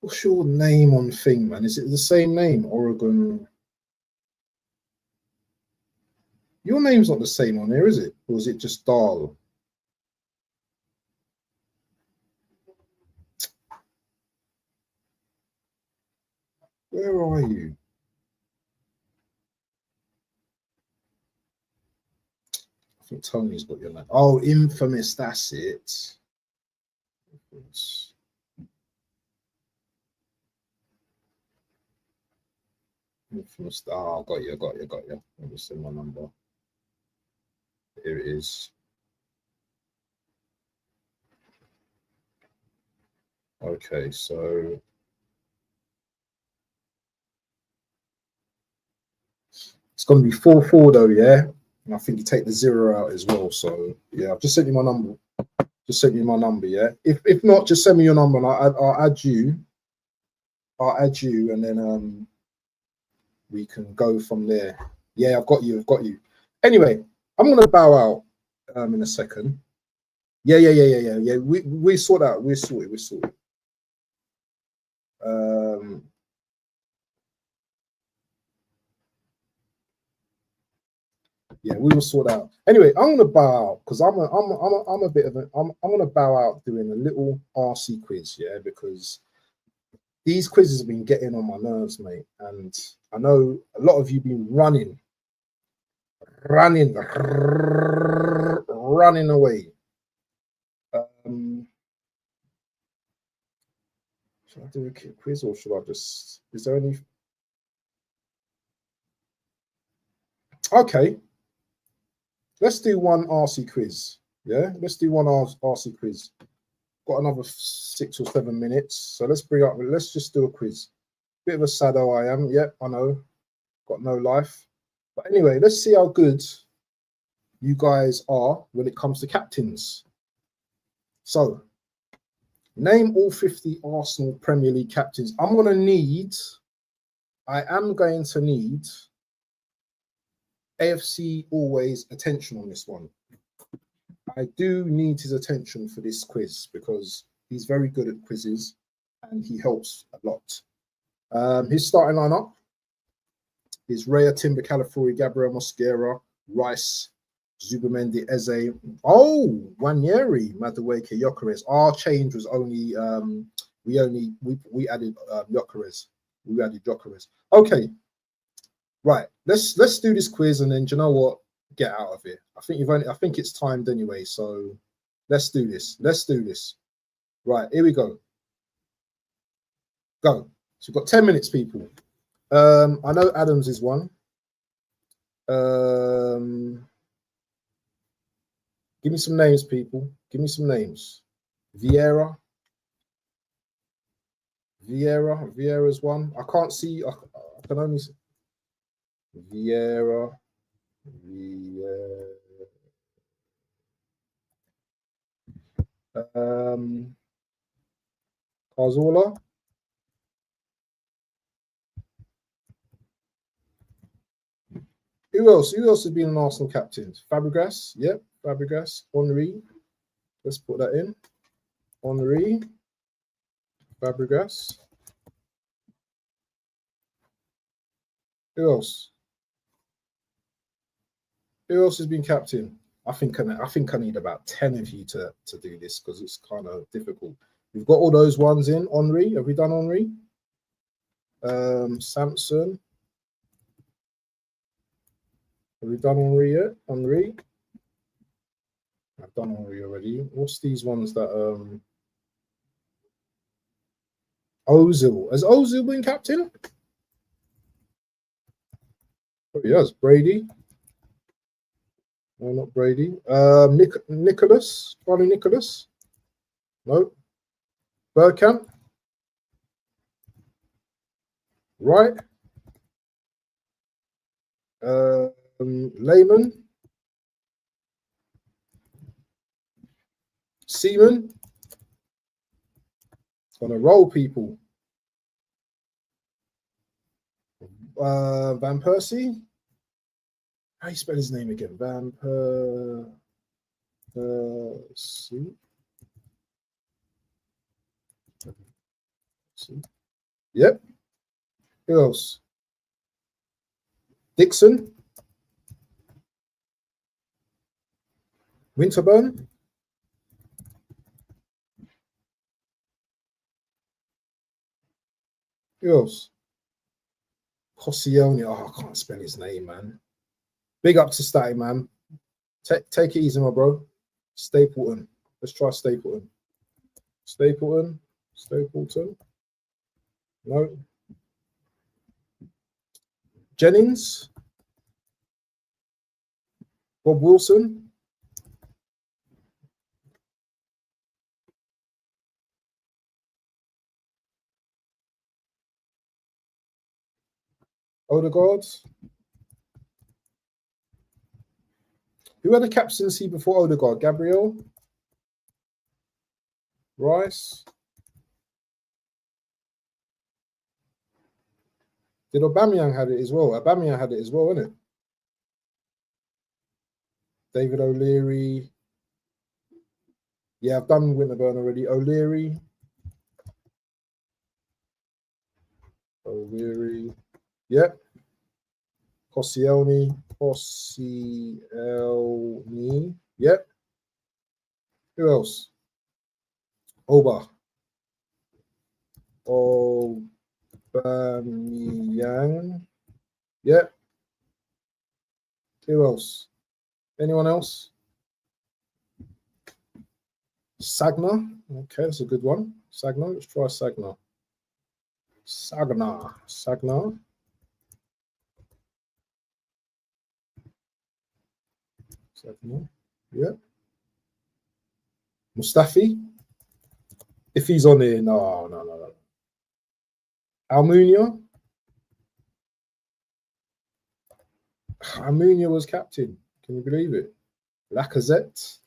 What's your name on thing, man? Is it the same name, Oregon? Your name's not the same on there, is it? Or is it just Dahl? Where are you? I think Tony's got your name. Oh, Infamous, that's it. Infamous. Oh, got you. Let me send my number. Here it is. Okay, so it's going to be 4-4 though, yeah. And I think you take the 0 out as well. So yeah, I've just sent you my number. Yeah. If not, just send me your number and I'll add you. And then we can go from there. Yeah, I've got you. Anyway, I'm gonna bow out in a second. Yeah. We sort out. We're sorted. Yeah, we will sort out. Anyway, I'm gonna bow out because I'm gonna bow out doing a little RC quiz, yeah, because these quizzes have been getting on my nerves, mate. And I know a lot of you been running away. Should I do a quiz or should I just? Is there any? Okay. Let's do one RC quiz. Yeah, let's do one RC quiz. Got another 6 or 7 minutes, so let's just do a quiz. Bit of a saddo I am. Yep, I know. Got no life. But anyway, let's see how good you guys are when it comes to captains. So, name all 50 Arsenal Premier League captains. I am going to need AFC always attention on this one. I do need his attention for this quiz because he's very good at quizzes and he helps a lot. His starting lineup is Raya, Timber, Calafiori, Gabriel, Mosquera, Rice, Zubamendi, Eze. Oh, Wanyeri, Madueke, Gyökeres. Our change was only we added Gyökeres. We added Gyökeres. Okay, right. Let's do this quiz and then do you know what? Get out of here. I think it's timed anyway. So let's do this. Right, here we go. Go. So we've got 10 minutes, people. I know Adams is one. Give me some names, people. Give me some names. Vieira's one. I can't see. I can only see Vieira. Cazorla. Who else has been an Arsenal captain? Fabregas. Yep, Fabregas. Henry. Let's put that in. Henry. Fabregas. Who else? Who else has been captain? I think I need about 10 of you to do this because it's kind of difficult. We've got all those ones in. Henry. Have we done Henry? Samson. Have we done Henri yet? Henri? I've done Henri already. What's these ones that Ozil? Has Ozil been captain? Oh, yes, Brady. No, not Brady. Nicholas, Charlie Nicholas. No. Bergkamp. Right. Lehman. Seaman. Gonna roll, people. Van Persie. How do you spell his name again? Van Persie. Yep. Who else? Dixon. Winterburn. Who else? Koscielny. Oh, I can't spell his name, man. Big up to Statty, man. Take it easy, my bro. Stapleton. Let's try Stapleton. Stapleton. No. Jennings. Bob Wilson. Odegaard. Who had a captaincy before Odegaard? Gabriel? Rice? Did Aubameyang had it as well? Aubameyang had it as well, innit? David O'Leary. Yeah, I've done Winterburn already. O'Leary. Yep. Koscielny. Yep. Who else? Aubameyang. Yep. Who else? Anyone else? Sagna. Okay, that's a good one. Sagna. Let's try Sagna. Sagna. Yeah. Mustafi. If he's on here, no. Almunia. Almunia was captain. Can you believe it? Lacazette.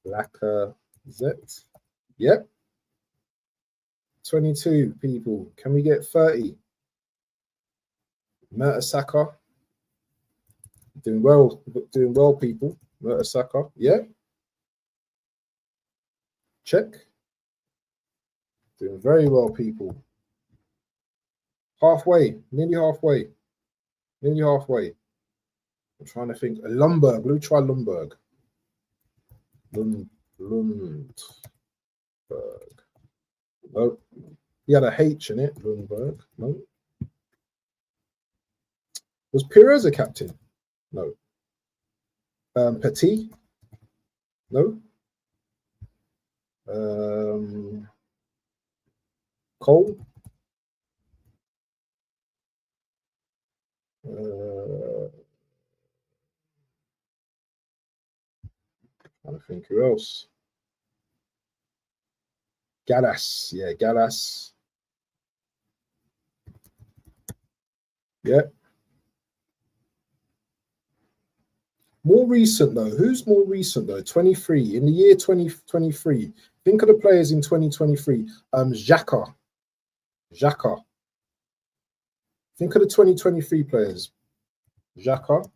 Lacazette. Yep. 22 people. Can we get 30? Mertesacker. Doing well, people. Mertesacker. Yeah. Check. Doing very well, people. Nearly halfway. I'm trying to think. Lundberg. Let me try Lundberg. Lundberg. No. He had a H in it. Lundberg. No. Was Pires a captain? No. Petit? No. Cole? I don't think who else. Gallas. Yeah, Gallas. Yeah. More recent though. Who's more recent though? 23. In the year 2023. Think of the players in 2023. Xhaka. Think of the 2023 players. Xhaka.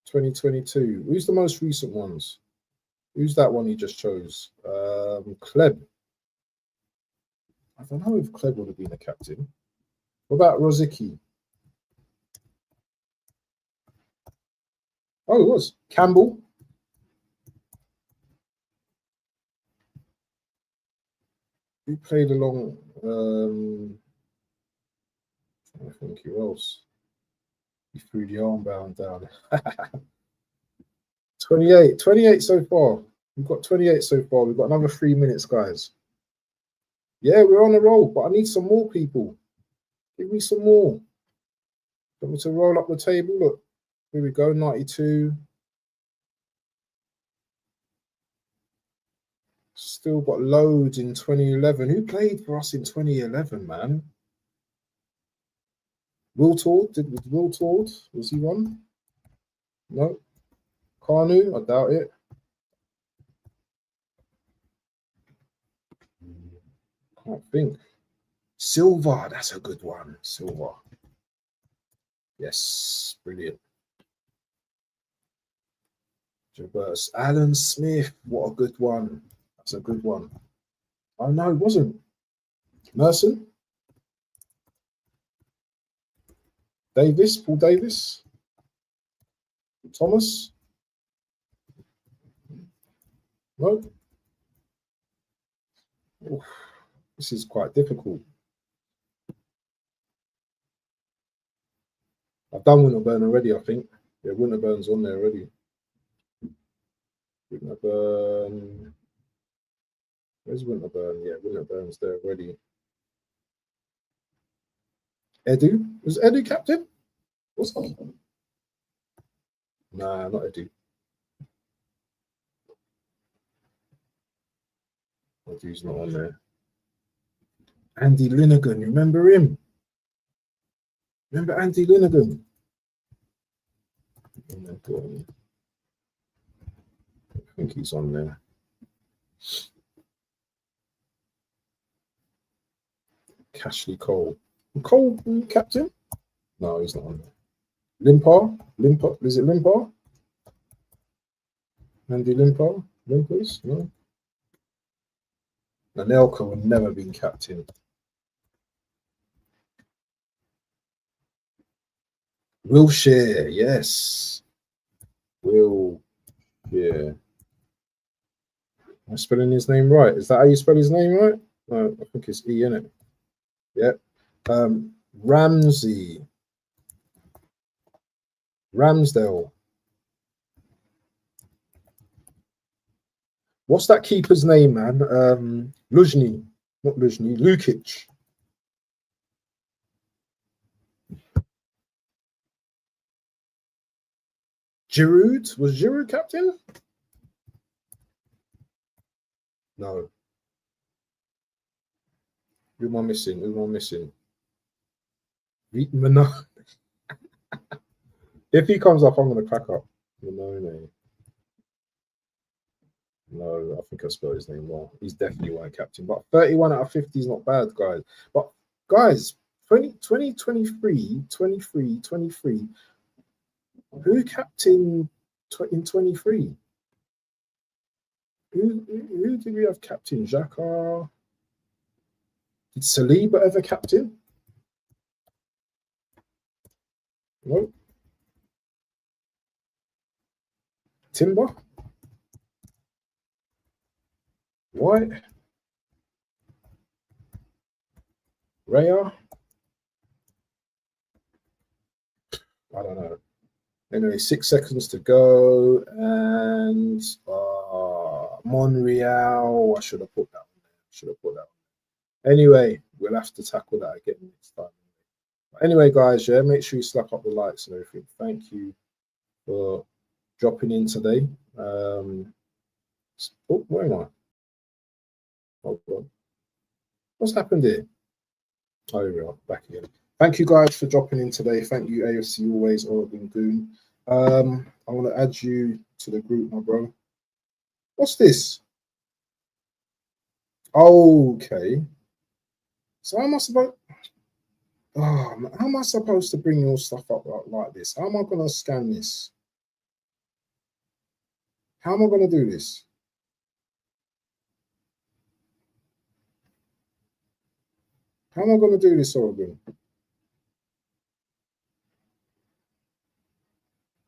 (2022). Who's the most recent ones? Who's that one he just chose? Kleb. I don't know if Kleb would have been a captain. What about Rosicky? Oh, it was. Campbell. Who played along? I think who else? He threw the armband down. 28 so far. We've got 28 so far. We've got another 3 minutes, guys. Yeah, we're on a roll, but I need some more people. Give me some more. Want me to roll up the table? Look, here we go, 92. Still got loads in 2011. Who played for us in 2011, man? Will Tord? Was Will Tord? Was he one? No. Kanu? I doubt it. Can't think. Silva, that's a good one. Silva. Yes, brilliant. Jabers. Alan Smith, what a good one. That's a good one. Oh, no, it wasn't. Merson? Davis? Paul Davis? Thomas? No? Oof, this is quite difficult. I've done Winterburn already, I think. Yeah, Winterburn's on there already. Winterburn. Where's Winterburn? Yeah, Winterburn's there already. Edu? Was Edu captain? What's that? Nah, not Edu. Edu's not on there. Andy Linnigan, you remember him? Remember Andy Linnigan? I think he's on there. Cashley Cole. Cole captain? No, he's not on there. Limpar? Is it Limpar? Andy Limpar? Limpers? No. Anelka would never been captain. Wilshire, yes. Will, yeah. Am I spelling his name right? Is that how you spell his name right? No, I think it's E, isn't it? Yeah. Ramsey. Ramsdale. What's that keeper's name, man? Luzhny. Not Luzhny. Lukic. Giroud? Was Giroud captain? No. Who am I missing? No. If he comes up, I'm going to crack up. No. No, I think I spelled his name wrong. He's definitely one captain. But 31 out of 50 is not bad, guys. But, guys, 23. Who captained in 23? Who did we have captain? Xhaka? Did Saliba ever captain? No. Timber? White? Raya? I don't know. Anyway, 6 seconds to go. And Monreal. I should have put that on there. Anyway, we'll have to tackle that again next time. Anyway, guys, yeah, make sure you slap up the likes and everything. Thank you for dropping in today. Oh, where am I? Hold on. What's happened here? Oh, here we are, back again. Thank you guys for dropping in today. Thank you, AFC Always, Oregon Goon. I want to add you to the group, my bro. What's this? Okay. So how am I supposed to bring your stuff up like this? How am I going to scan this? How am I going to do this? How am I going to do this, Oregon?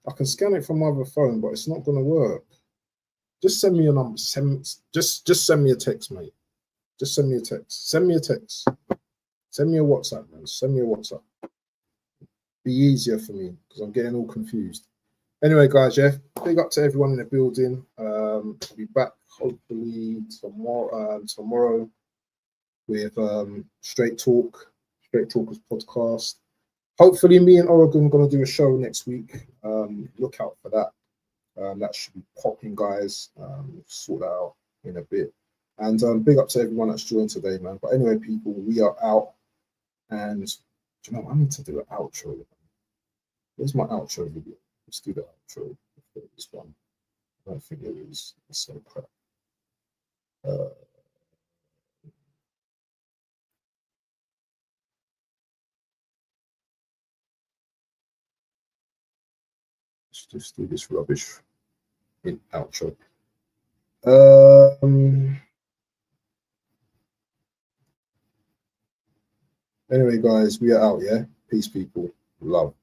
I can scan it from my other phone, but it's not going to work. Just send me a number. Just send me a text, mate. Just send me a text. Send me a text. Send me a WhatsApp, man. Send me a WhatsApp. Be easier for me because I'm getting all confused. Anyway, guys, yeah, big up to everyone in the building. I'll be back hopefully tomorrow with Straight Talkers podcast. Hopefully, me and Oregon are going to do a show next week. Look out for that. That should be popping, guys. Sort that out in a bit. And big up to everyone that's joined today, man. But anyway, people, we are out. And do you know, I need to do an outro. Where's my outro video? Let's do the outro for this one. I don't think it is. It's so crap. Let's just do this rubbish in outro. Anyway, guys, we are out, yeah? Peace, people. Love.